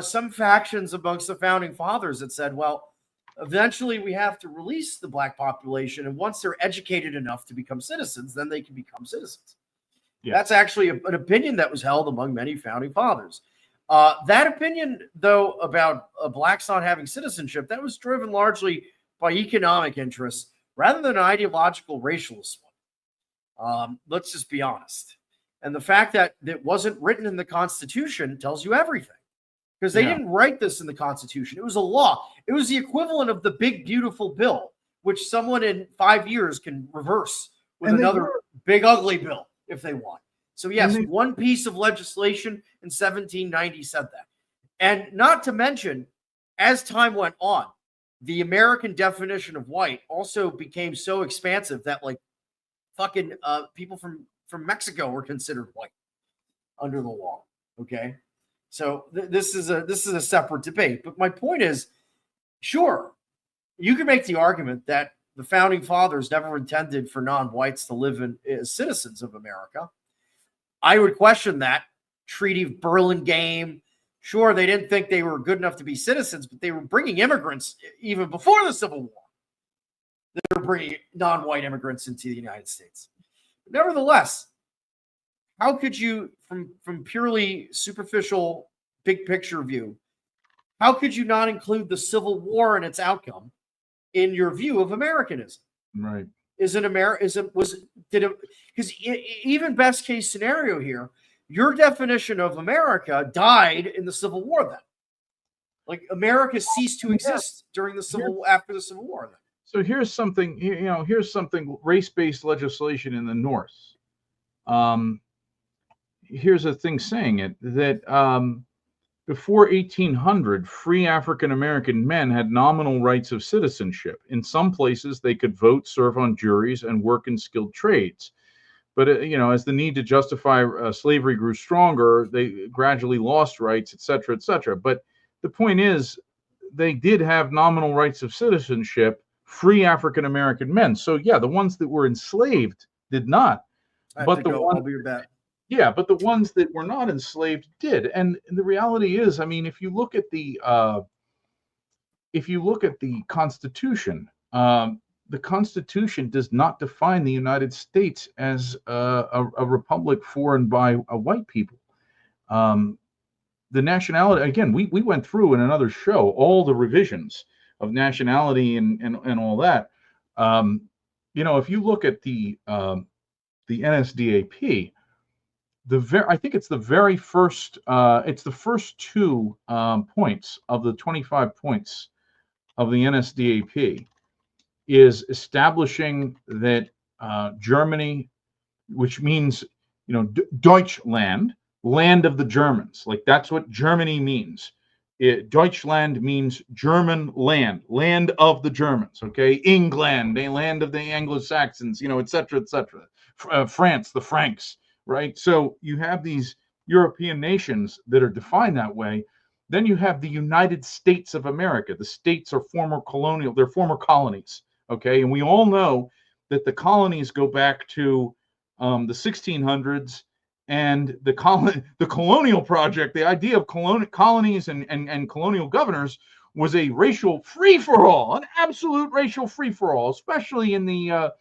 some factions amongst the founding fathers that said, well, eventually we have to release the black population. And once they're educated enough to become citizens, then they can become citizens. Yeah. That's actually an opinion that was held among many founding fathers. That opinion, though, about blacks not having citizenship, that was driven largely by economic interests rather than an ideological racialist one. Let's just be honest. And the fact that it wasn't written in the Constitution tells you everything, because they didn't write this in the Constitution. It was a law. It was the equivalent of the big, beautiful bill, which someone in 5 years can reverse with another big, ugly bill if they want. So, yes, one piece of legislation in 1790 said that. And not to mention, as time went on, the American definition of white also became so expansive that, like, fucking people from Mexico were considered white under the law. Okay, so this is a separate debate. But my point is, sure, you can make the argument that the founding fathers never intended for non-whites to live as citizens of America. I would question that. Treaty of Burlingame. Sure, they didn't think they were good enough to be citizens, but they were bringing immigrants even before the Civil War. They were bringing non-white immigrants into the United States. Nevertheless, how could you, from purely superficial, big picture view, how could you not include the Civil War and its outcome in your view of Americanism? Right. Because even best case scenario here, your definition of America died in the Civil War. Then, like, America ceased to exist during the after the Civil War. Then. So here's something, here's something, race-based legislation in the North. Here's a thing saying it, that before 1800, free African-American men had nominal rights of citizenship. In some places, they could vote, serve on juries, and work in skilled trades. But, as the need to justify slavery grew stronger, they gradually lost rights, et cetera, et cetera. But the point is, they did have nominal rights of citizenship, free African-American men. So, yeah, the ones that were enslaved did not. But the ones that were not enslaved did. And the reality is, I mean, if you look at the Constitution, the Constitution does not define the United States as a republic for and by white people. The nationality, again, we went through in another show all the revisions of nationality and all that. If you look at the NSDAP, I think it's the very first, it's the first 2 points of the 25 points of the NSDAP is establishing that Germany, which means, Deutschland, land of the Germans, like that's what Germany means. Deutschland means German land, land of the Germans, okay? England, a land of the Anglo-Saxons, et cetera, et cetera. France, the Franks, right? So you have these European nations that are defined that way. Then you have the United States of America. The states are they're former colonies, okay? And we all know that the colonies go back to the 1600s, and the colonial project, the idea of colonies and colonial governors was a racial free-for-all, an absolute racial free-for-all, especially in the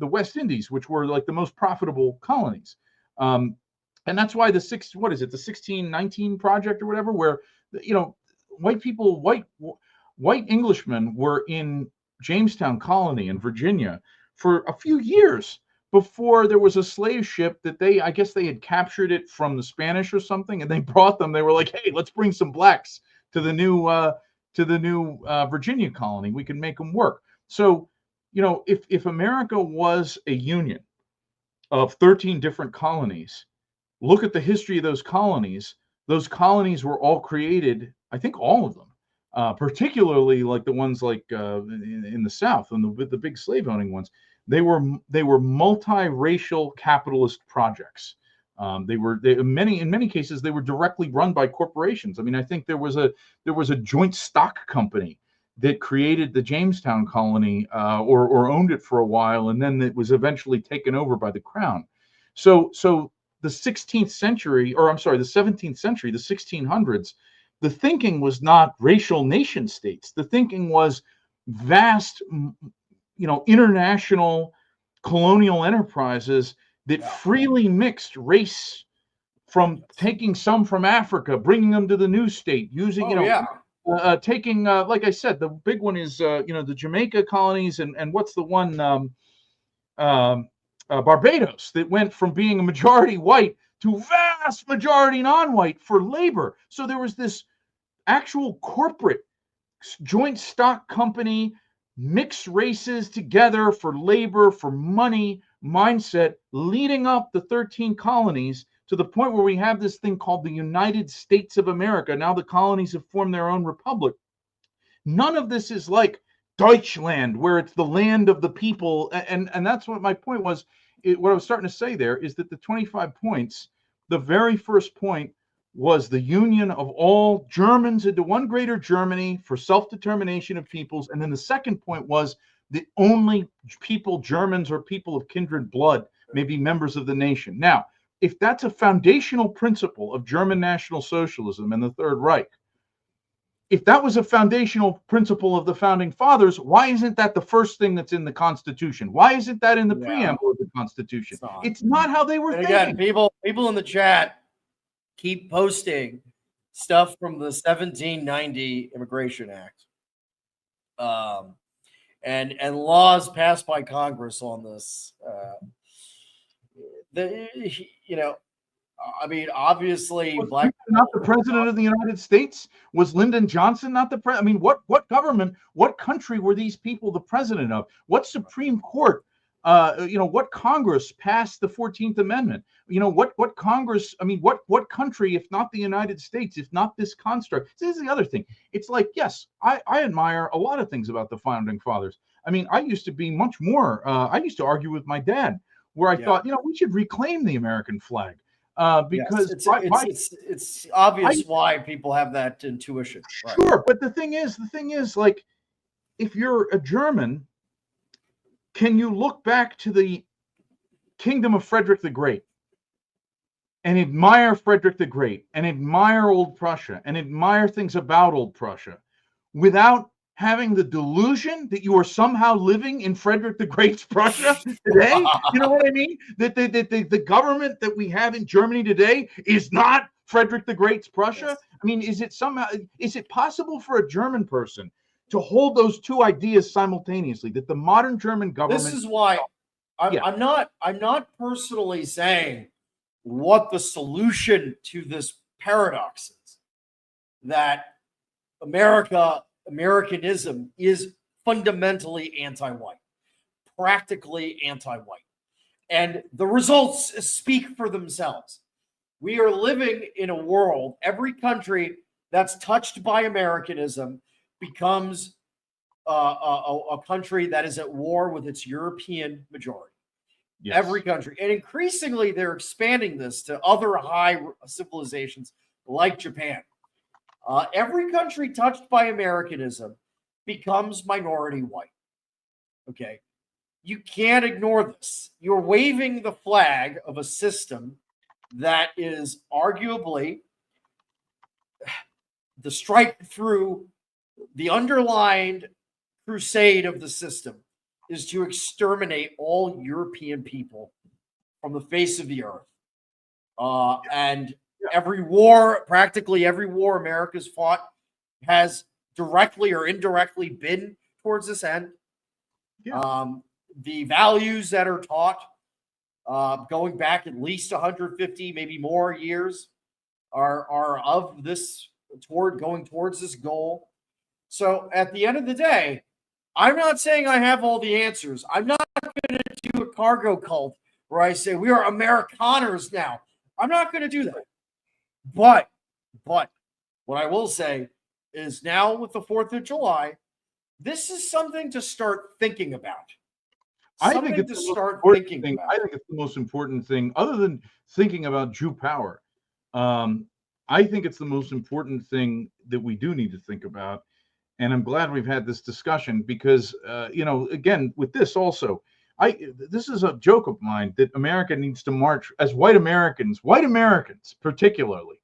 West Indies, which were like the most profitable colonies. And that's why the 1619 project or whatever, where white Englishmen were in Jamestown Colony in Virginia for a few years before there was a slave ship that I guess they had captured it from the Spanish or something, and they brought them. They were like, "Hey, let's bring some blacks to the new Virginia colony. We can make them work." So, if America was a union of 13 different colonies, look at the history of those colonies. Those colonies were all created, I think all of them, particularly like the ones like in the South and the big slave owning ones. They were multiracial capitalist projects. In many cases they were directly run by corporations. I mean, I think there was a joint stock company that created the Jamestown colony or owned it for a while, and then it was eventually taken over by the crown. So the 16th century, or I'm sorry, the 17th century, the 1600s, the thinking was not racial nation states. The thinking was vast, international colonial enterprises that freely mixed race, from taking some from Africa, bringing them to the new state, using, taking, like I said, the big one is, the Jamaica colonies, and what's the one, Barbados, that went from being a majority white to vast majority non-white for labor. So there was this actual corporate joint stock company, mix races together for labor, for money mindset, leading up the 13 colonies to the point where we have this thing called the United States of America. Now the colonies have formed their own republic. None of this is like Deutschland, where it's the land of the people. And that's what my point was. What I was starting to say there is that the 25 points, the very first point was the union of all Germans into one greater Germany for self-determination of peoples. And then the second point was the only people, Germans or people of kindred blood, may be members of the nation. Now, if that's a foundational principle of German National Socialism and the Third Reich, if that was a foundational principle of the founding fathers, why isn't that the first thing that's in the Constitution? Why isn't that in the preamble of the Constitution? It's not how they were thinking. Again, people in the chat keep posting stuff from the 1790 Immigration Act, and laws passed by Congress on this. I mean, obviously, was not the president of the United States? Was Lyndon Johnson not the president? I mean, what government, what country were these people the president of? What Supreme Court? What Congress passed the 14th Amendment? What Congress? I mean, what country, if not the United States, if not this construct? This is the other thing. It's like, yes, I admire a lot of things about the founding fathers. I mean, I used to be much more. I used to argue with my dad, where I thought, we should reclaim the American flag. Because it's obvious why people have that intuition. Right? Sure, but the thing is, like, if you're a German, can you look back to the kingdom of Frederick the Great and admire Frederick the Great and admire old Prussia and admire things about old Prussia without having the delusion that you are somehow living in Frederick the Great's Prussia today? You know what I mean? That the government that we have in Germany today is not Frederick the Great's Prussia? Yes. I mean, is it possible for a German person to hold those two ideas simultaneously, that the modern German government... This is why I'm not personally saying what the solution to this paradox is, that Americanism is fundamentally anti-white, practically anti-white. And the results speak for themselves. We are living in a world, every country that's touched by Americanism becomes a country that is at war with its European majority. Yes. Every country. And increasingly, they're expanding this to other high civilizations like Japan. Every country touched by Americanism becomes minority white. Okay. You can't ignore this. You're waving the flag of a system that is arguably the strike through the underlined crusade of the system is to exterminate all European people from the face of the earth. And every war, practically every war America's fought has directly or indirectly been towards this end. the values that are taught, going back at least 150, maybe more years, are of this going towards this goal. So at the end of the day, I'm not saying I have all the answers. I'm not going to do a cargo cult where I say we are Americaners now. I'm not going to do that. But what I will say is now with the 4th of July, this is something to start thinking about. I think it's the most important thing, other than thinking about Jew power. I think it's the most important thing that we do need to think about. And I'm glad we've had this discussion because, again, with this also, this is a joke of mine that America needs to march as white Americans particularly,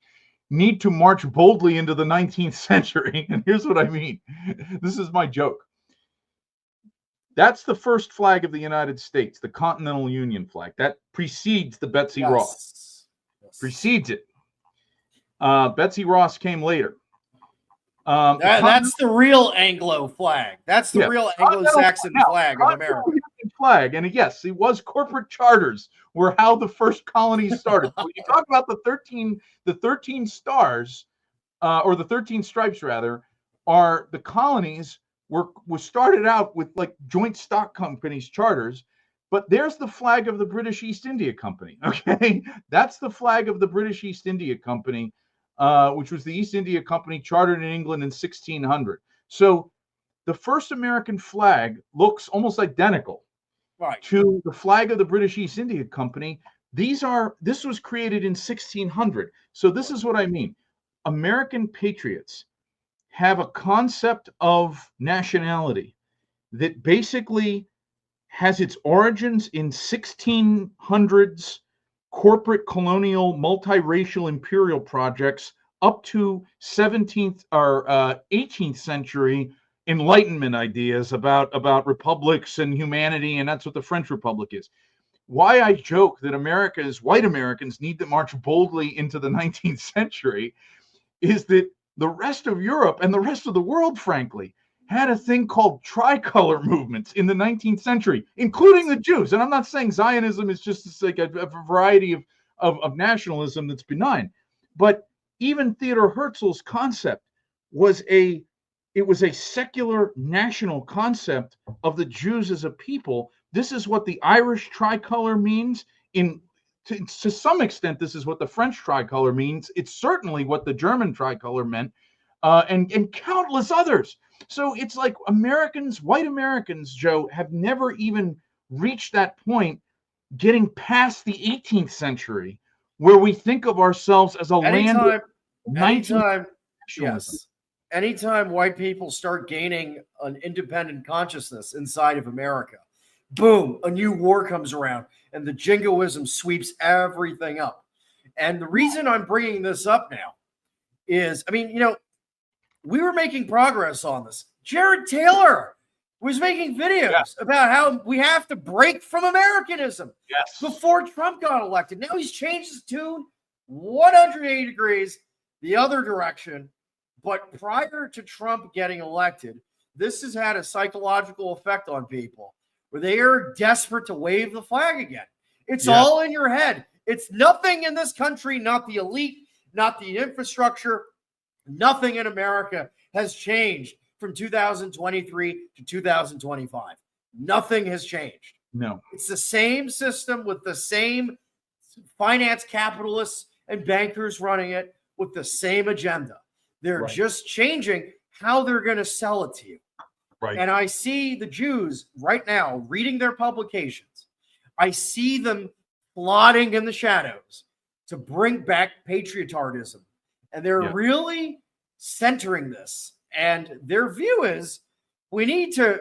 need to march boldly into the 19th century. And here's what I mean. This is my joke. That's the first flag of the United States, the Continental Union flag. That precedes the Betsy Ross. Precedes it. Betsy Ross came later. That's the real Anglo flag. That's the real Anglo-Saxon flag of America. Flag, and yes, it was corporate charters were how the first colonies started. When you talk about the 13 stars, or the 13 stripes rather, are the colonies was started out with like joint stock companies charters, but there's the flag of the British East India Company. Okay, that's the flag of the British East India Company, which was the East India Company chartered in England in 1600. So the first American flag looks almost identical to the flag of the British East India Company. This was created in 1600. So this is what I mean. American patriots have a concept of nationality that basically has its origins in 1600s corporate colonial multiracial imperial projects up to 17th or 18th century Enlightenment ideas about republics and humanity, and that's what the French Republic is. Why I joke that white Americans need to march boldly into the 19th century is that the rest of Europe and the rest of the world, frankly, had a thing called tricolor movements in the 19th century, including the Jews. And I'm not saying Zionism is just like a variety of nationalism that's benign, but even Theodor Herzl's concept was a secular national concept of the Jews as a people. This is what the Irish tricolor means. To some extent, this is what the French tricolor means. It's certainly what the German tricolor meant, and countless others. So it's like white Americans, Joe, have never even reached that point, getting past the 18th century, where we think of ourselves as a land. Anytime white people start gaining an independent consciousness inside of America, boom, a new war comes around and the jingoism sweeps everything up. And the reason I'm bringing this up now is, we were making progress on this. Jared Taylor was making videos about how we have to break from Americanism before Trump got elected. Now he's changed his tune 180 degrees the other direction. But prior to Trump getting elected, this has had a psychological effect on people where they are desperate to wave the flag again. It's all in your head. It's nothing in this country, not the elite, not the infrastructure. Nothing in America has changed from 2023 to 2025. Nothing has changed. No. It's the same system with the same finance capitalists and bankers running it with the same agenda. They're just changing how they're going to sell it to you. Right. And I see the Jews right now reading their publications. I see them plotting in the shadows to bring back patriotism. And they're really centering this. And their view is we need to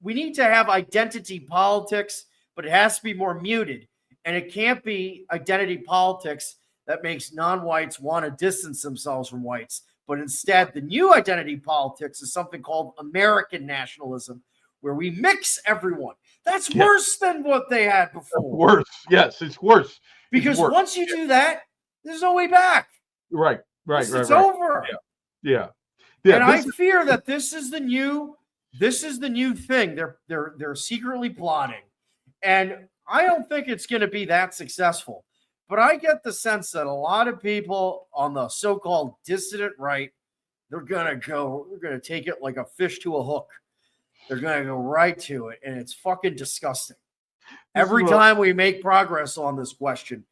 have identity politics, but it has to be more muted. And it can't be identity politics that makes non-whites want to distance themselves from whites. But instead, the new identity politics is something called American nationalism, where we mix everyone. That's worse than what they had before. Worse. Yes, it's worse. Because once you do that, there's no way back. Right. It's over. Yeah. And I fear that this is the new This is the new thing. They're secretly plotting, and I don't think it's going to be that successful. But I get the sense that a lot of people on the so-called dissident right, they're going to take it like a fish to a hook. They're going to go right to it, and it's fucking disgusting. Every time we make progress on this question,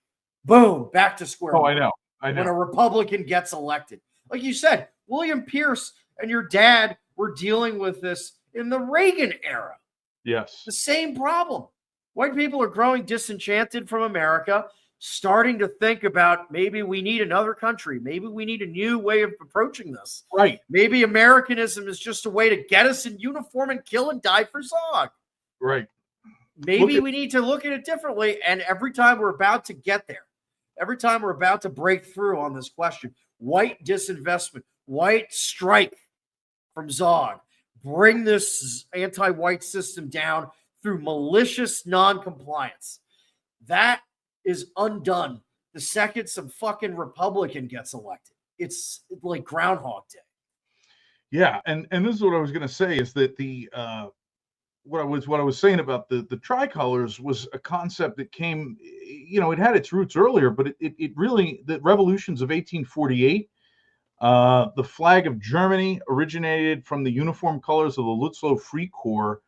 boom, back to square one. I know. When a Republican gets elected. Like you said, William Pierce and your dad were dealing with this in the Reagan era. Yes. The same problem. White people are growing disenchanted from America, starting to think about maybe we need another country. Maybe we need a new way of approaching this. Right. Maybe Americanism is just a way to get us in uniform and kill and die for Zog. Right. Maybe we need to look at it differently. And every time we're about to get there, every time we're about to break through on this question, white disinvestment, white strike from Zog, bring this anti-white system down through malicious non-compliance. That is undone the second some fucking Republican gets elected. It's like Groundhog Day. Yeah, and this is what I was going to say is that the what I was saying about the tricolors was a concept that came, it had its roots earlier, but it really, the revolutions of 1848, the flag of Germany originated from the uniform colors of the Lützow Free Corps,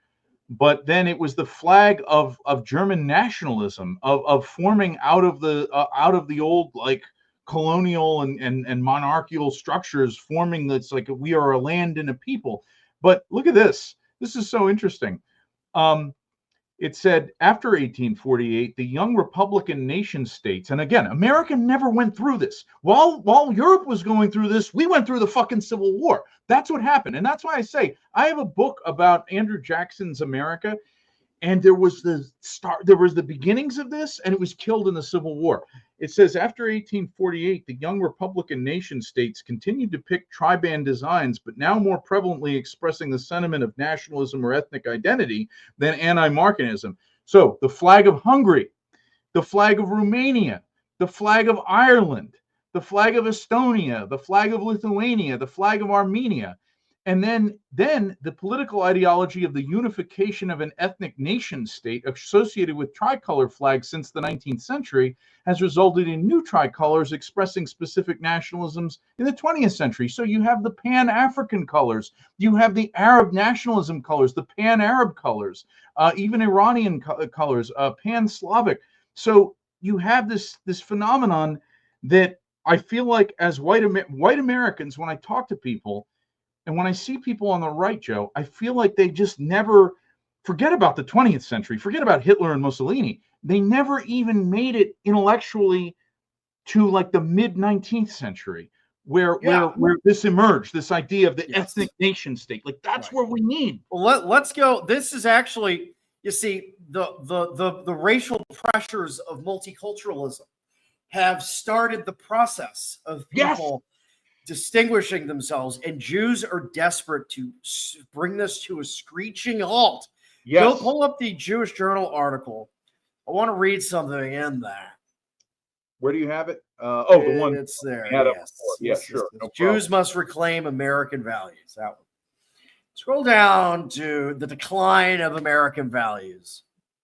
but then it was the flag of German nationalism, of forming out of the old like colonial and monarchical structures, forming that's like we are a land and a people. But look at this. This is so interesting. It said after 1848, the young Republican nation states, and again, America never went through this. While Europe was going through this, we went through the fucking Civil War. That's what happened. And that's why I say I have a book about Andrew Jackson's America, and there was the beginnings of this, and it was killed in the Civil War. It says after 1848, the young Republican nation states continued to pick triband designs, but now more prevalently expressing the sentiment of nationalism or ethnic identity than anti-Americanism. So the flag of Hungary, the flag of Romania, the flag of Ireland, the flag of Estonia, the flag of Lithuania, the flag of Armenia, and then the political ideology of the unification of an ethnic nation state associated with tricolor flags since the 19th century has resulted in new tricolors expressing specific nationalisms in the 20th century. So you have the Pan-African colors, you have the Arab nationalism colors, the Pan-Arab colors, even Iranian colors, Pan-Slavic. So you have this phenomenon that I feel like as white Americans, when I talk to people, and when I see people on the right, Joe, I feel like they just never forget about the 20th century, forget about Hitler and Mussolini. They never even made it intellectually to like the mid 19th century, where this emerged, this idea of the ethnic nation state. Like that's where we need. Well, let's go. This is actually, you see, the racial pressures of multiculturalism have started the process of people distinguishing themselves, and Jews are desperate to bring this to a screeching halt. Go pull up the Jewish Journal article. I want to read something in that. Where do you have it? The one it's there. Yes, sure. No Jews must reclaim American values. That one. Scroll down to the decline of American values.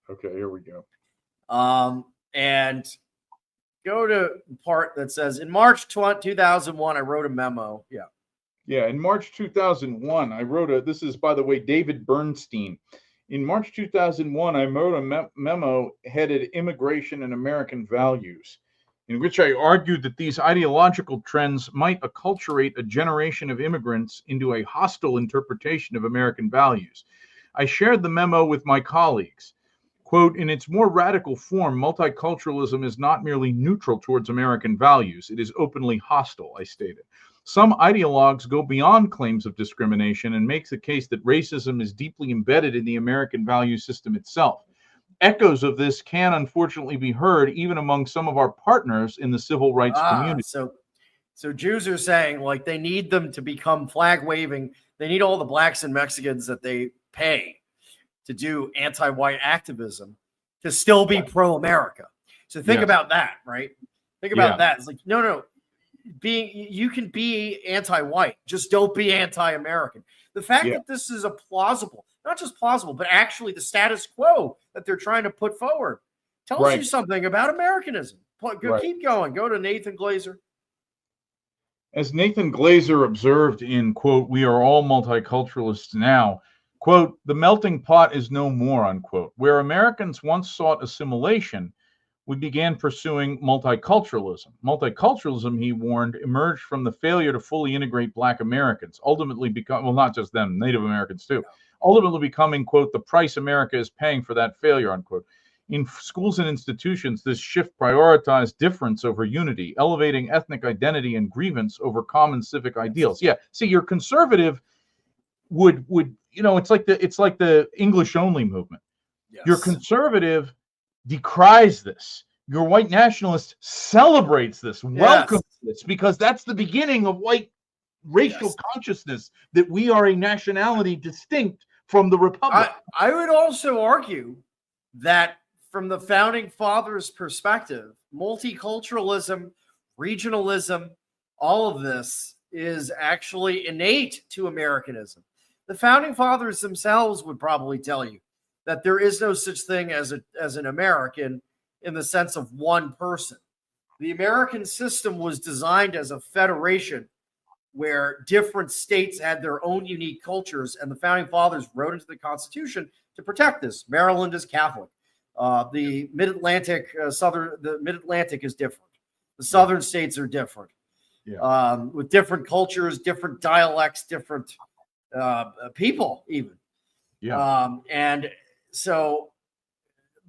Okay, here we go. And go to the part that says, in March 2001, I wrote a memo. Yeah, in March 2001, I wrote this is, by the way, David Bernstein. In March 2001, I wrote a memo headed Immigration and American Values, in which I argued that these ideological trends might acculturate a generation of immigrants into a hostile interpretation of American values. I shared the memo with my colleagues. Quote, in its more radical form, multiculturalism is not merely neutral towards American values. It is openly hostile, I stated. Some ideologues go beyond claims of discrimination and make the case that racism is deeply embedded in the American value system itself. Echoes of this can unfortunately be heard even among some of our partners in the civil rights community. So Jews are saying like they need them to become flag waving. They need all the blacks and Mexicans that they pay to do anti-white activism to still be pro-America. So think about that, right? Think about that. It's like, no. You can be anti-white, just don't be anti-American. The fact Yeah. that this is a plausible, not just plausible, but actually the status quo that they're trying to put forward tells Right. you something about Americanism. Right. Keep going. Go to Nathan Glazer. As Nathan Glazer observed in, quote, "We are all multiculturalists now," quote, "the melting pot is no more," unquote. Where Americans once sought assimilation, we began pursuing multiculturalism. Multiculturalism, he warned, emerged from the failure to fully integrate Black Americans, ultimately become, well, not just them, Native Americans too, ultimately becoming, quote, "the price America is paying for that failure," unquote. In schools and institutions, this shift prioritized difference over unity, elevating ethnic identity and grievance over common civic ideals. Yeah, see, your conservative would it's like the English only movement. Yes. Your conservative decries this. Your white nationalist celebrates this, welcomes this, because that's the beginning of white racial consciousness, that we are a nationality distinct from the republic. I would also argue that from the founding fathers' perspective, multiculturalism, regionalism, all of this is actually innate to Americanism. The founding fathers themselves would probably tell you that there is no such thing as an American in the sense of one person. The American system was designed as a federation where different states had their own unique cultures, and the founding fathers wrote into the Constitution to protect this. Maryland is Catholic. The Mid-Atlantic, the Mid-Atlantic is different. The southern states are different, with different cultures, different dialects, different people, even. And so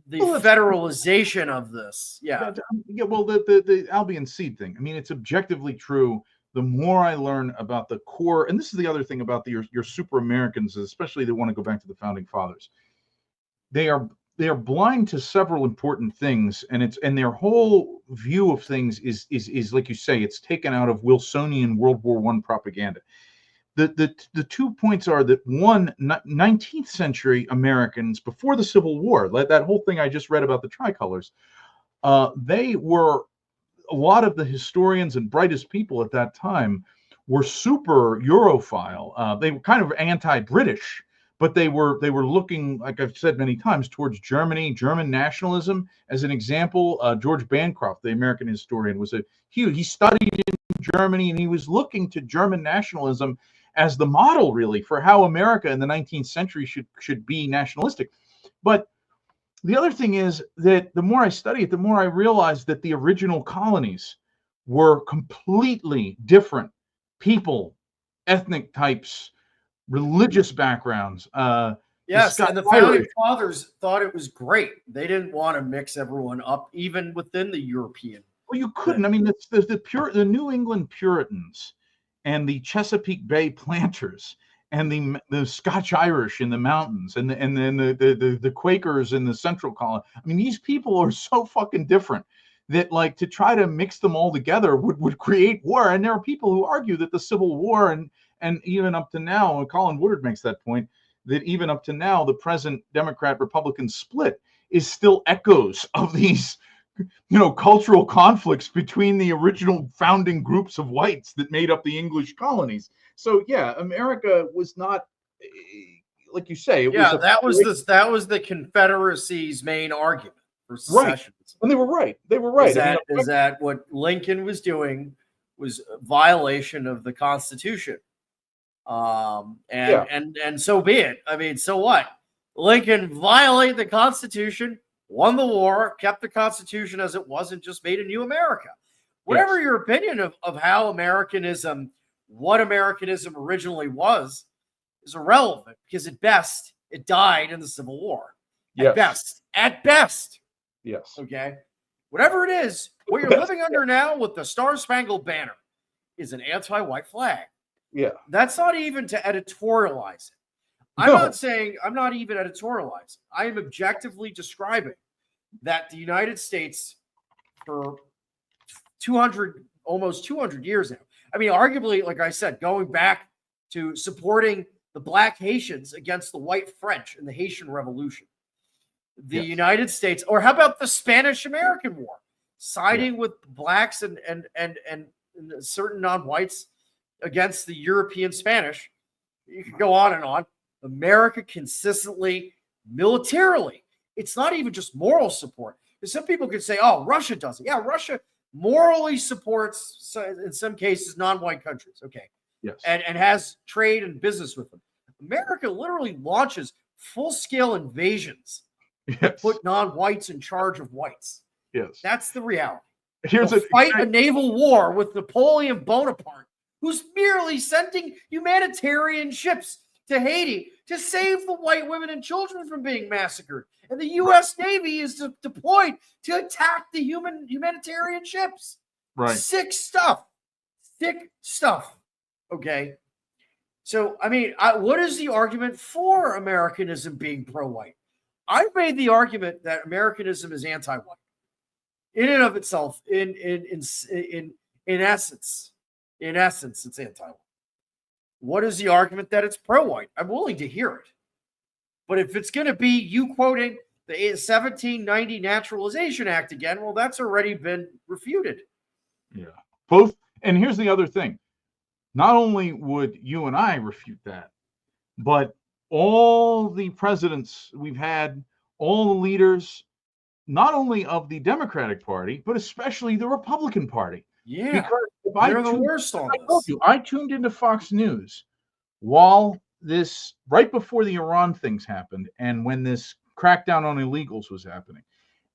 the federalization of this, well, the Albion seed thing. I mean, it's objectively true. The more I learn about the core, and this is the other thing about your super Americans, especially they want to go back to the founding fathers. They are blind to several important things, and their whole view of things is like you say, it's taken out of Wilsonian World War I propaganda. The 2 points are that, one, 19th century Americans before the Civil War, that whole thing I just read about the tricolors, they were, a lot of the historians and brightest people at that time were super Europhile. They were kind of anti-British, but they were looking, like I've said many times, towards Germany, German nationalism. As an example, George Bancroft, the American historian, he studied in Germany, and he was looking to German nationalism as the model, really, for how America in the 19th century should be nationalistic. But the other thing is that the more I study it, the more I realize that the original colonies were completely different people, ethnic types, religious backgrounds. Yes, and the founding fathers thought it was great. They didn't want to mix everyone up, even within the European. Well, you couldn't. I mean, the New England Puritans and the Chesapeake Bay planters and the Scotch Irish in the mountains, and then the Quakers in the Central Colony. I mean, these people are so fucking different that, like, to try to mix them all together would create war. And there are people who argue that the Civil War and even up to now, and Colin Woodard makes that point, that even up to now, the present Democrat-Republican split is still echoes of these, cultural conflicts between the original founding groups of whites that made up the English colonies. So yeah, America was not, like you say, that was the Confederacy's main argument for secession. Right. And they were right. They were right. Is that what Lincoln was doing was a violation of the Constitution? And so be it. I mean, so what? Lincoln violated the Constitution, won the war, kept the Constitution as it was, and just made a new America. Whatever your opinion of how Americanism, what Americanism originally was, is irrelevant, because at best, it died in the Civil War. At best. Yes. Okay. Whatever it is, what you're living under now with the Star-Spangled Banner is an anti-white flag. Yeah. That's not even to editorialize it. I'm not even editorializing. I am objectively describing that the United States, for almost 200 years now, I mean, arguably, like I said, going back to supporting the Black Haitians against the white French in the Haitian Revolution. The United States, or how about the Spanish-American War, siding with blacks and certain non-whites against the European Spanish You can go on and on. America consistently, militarily, it's not even just moral support. Because some people could say, oh, Russia does it. Yeah, Russia morally supports, in some cases, non-white countries. Okay. Yes. And has trade and business with them. America literally launches full-scale invasions to put non-whites in charge of whites. Yes. That's the reality. Here's They'll fight a naval war with Napoleon Bonaparte, who's merely sending humanitarian ships to Haiti to save the white women and children from being massacred. And the U.S. Navy is deployed to attack the humanitarian ships. Right. Sick stuff. Okay. So, I mean, what is the argument for Americanism being pro-white? I've made the argument that Americanism is anti-white. In and of itself, in essence, it's anti-white. What is the argument that it's pro-white? I'm willing to hear it. But if it's going to be you quoting the 1790 Naturalization Act again, well, that's already been refuted. Yeah. Both. And here's the other thing. Not only would you and I refute that, but all the presidents we've had, all the leaders, not only of the Democratic Party, but especially the Republican Party. Yeah, because if they're the worst on this. I tuned into Fox News while this, right before the Iran things happened, and when this crackdown on illegals was happening,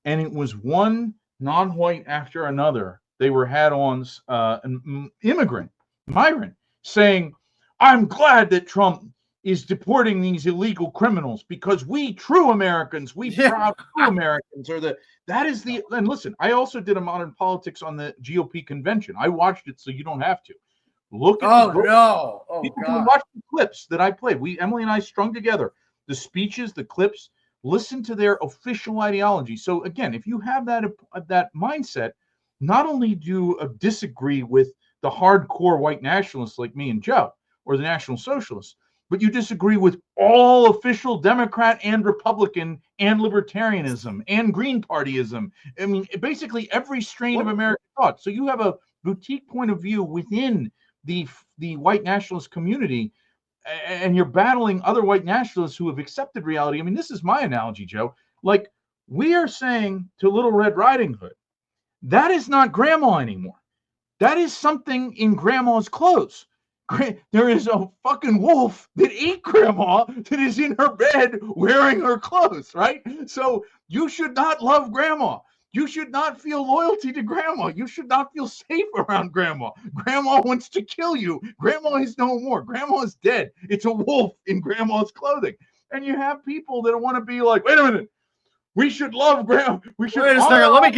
and it was one non-white after another. They were had-ons, an immigrant, migrant, saying, "I'm glad that Trump is deporting these illegal criminals because we true Americans, proud true Americans are that is the." And listen, I also did a Modern Politics on the GOP convention. I watched it, so you don't have to look at. People can watch the clips that I played. Emily and I strung together the speeches, the clips. Listen to their official ideology. So again, if you have that mindset, not only do you disagree with the hardcore white nationalists like me and Joe, or the National Socialists, but you disagree with all official Democrat and Republican and libertarianism and Green Partyism. I mean, basically every strain of American thought. So you have a boutique point of view within the white nationalist community, and you're battling other white nationalists who have accepted reality. I mean, this is my analogy, Joe. Like, we are saying to Little Red Riding Hood, that is not grandma anymore. That is something in grandma's clothes. There is a fucking wolf that ate grandma that is in her bed wearing her clothes, right? So you should not love grandma. You should not feel loyalty to grandma. You should not feel safe around grandma. Grandma wants to kill you. Grandma is no more. Grandma is dead. It's a wolf in grandma's clothing. And you have people that want to be like, wait a minute, we should love grandma. We should. Wait a second. Let me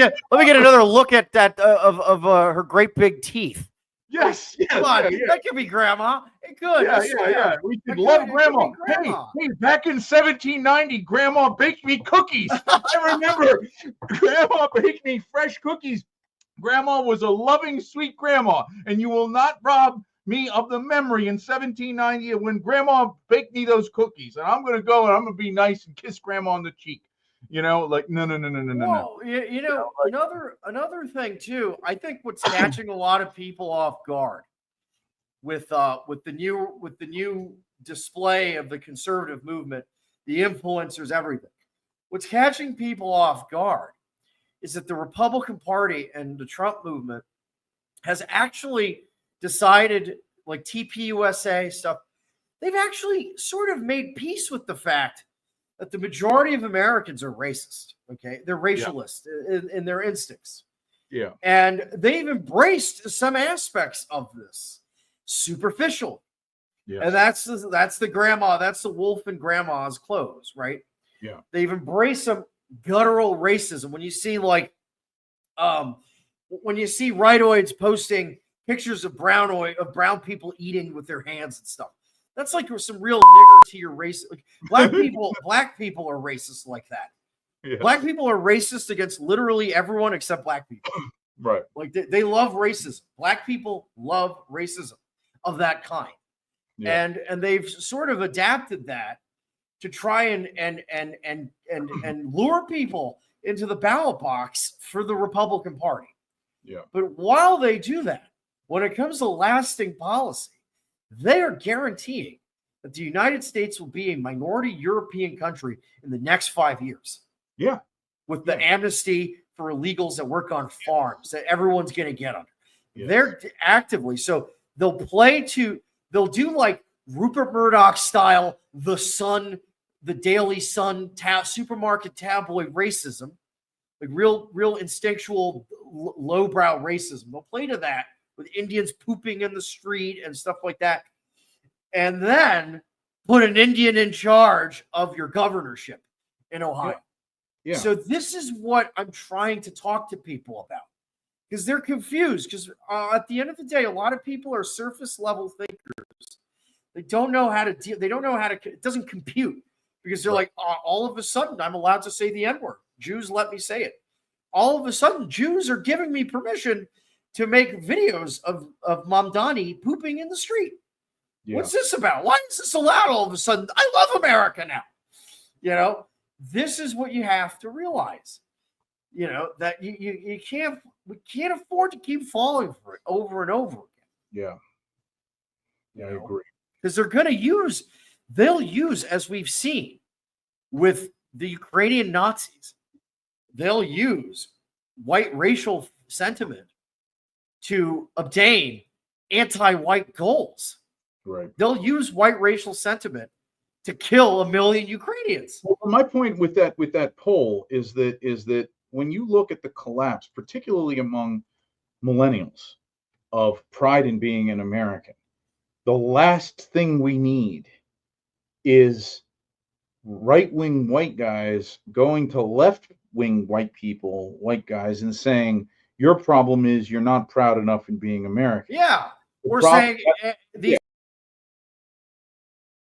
get another look at that of her great big teeth. Yes, come on, that could be grandma. It could. Yeah. We could love grandma. Hey, back in 1790, grandma baked me cookies. I remember grandma baked me fresh cookies. Grandma was a loving, sweet grandma, and you will not rob me of the memory in 1790 when grandma baked me those cookies. And I'm going to go and I'm going to be nice and kiss grandma on the cheek. You know, like no. You know, another thing too. I think what's catching a lot of people off guard with the new display of the conservative movement, the influencers, everything. What's catching people off guard is that the Republican Party and the Trump movement has actually decided, like TPUSA stuff, they've actually sort of made peace with the fact that the majority of Americans are racist. Okay, they're racialist in their instincts. Yeah, and they've embraced some aspects of this superficial. Yeah, and that's the grandma. That's the wolf in grandma's clothes, right? Yeah, they've embraced some guttural racism. When you see rightoids posting pictures of brown people eating with their hands and stuff. That's like some real nigger to your race. Like black people are racist like that. Yeah. Black people are racist against literally everyone except black people. Right. Like they love racism. Black people love racism of that kind. Yeah. And they've sort of adapted that to try and lure people into the ballot box for the Republican Party. Yeah. But while they do that, when it comes to lasting policy, they are guaranteeing that the United States will be a minority European country in the next 5 years. Yeah. With the amnesty for illegals that work on farms that everyone's going to get under. Yes. They're actively. So they'll do like Rupert Murdoch style, The Sun, the Daily Sun, supermarket tabloid racism, like real instinctual, lowbrow racism. They'll play to that with Indians pooping in the street and stuff like that. And then put an Indian in charge of your governorship in Ohio. Yeah. So this is what I'm trying to talk to people about, because they're confused. Because at the end of the day, a lot of people are surface level thinkers. They don't know how to deal. They don't know how to. It doesn't compute, because they're like, all of a sudden, I'm allowed to say the N-word. Jews let me say it. All of a sudden, Jews are giving me permission to make videos of Mamdani pooping in the street. Yeah. What's this about? Why is this allowed all of a sudden? I love America now. You know, this is what you have to realize. You know, that we can't afford to keep falling for it over and over again. Yeah, I agree. Because they'll use, as we've seen with the Ukrainian Nazis, they'll use white racial sentiment to obtain anti-white goals. Right. They'll use white racial sentiment to kill 1 million Ukrainians. Well, my point with that poll is that when you look at the collapse, particularly among millennials, of pride in being an American, the last thing we need is right-wing white guys going to left-wing white guys, and saying, your problem is you're not proud enough in being American. Yeah. We're saying these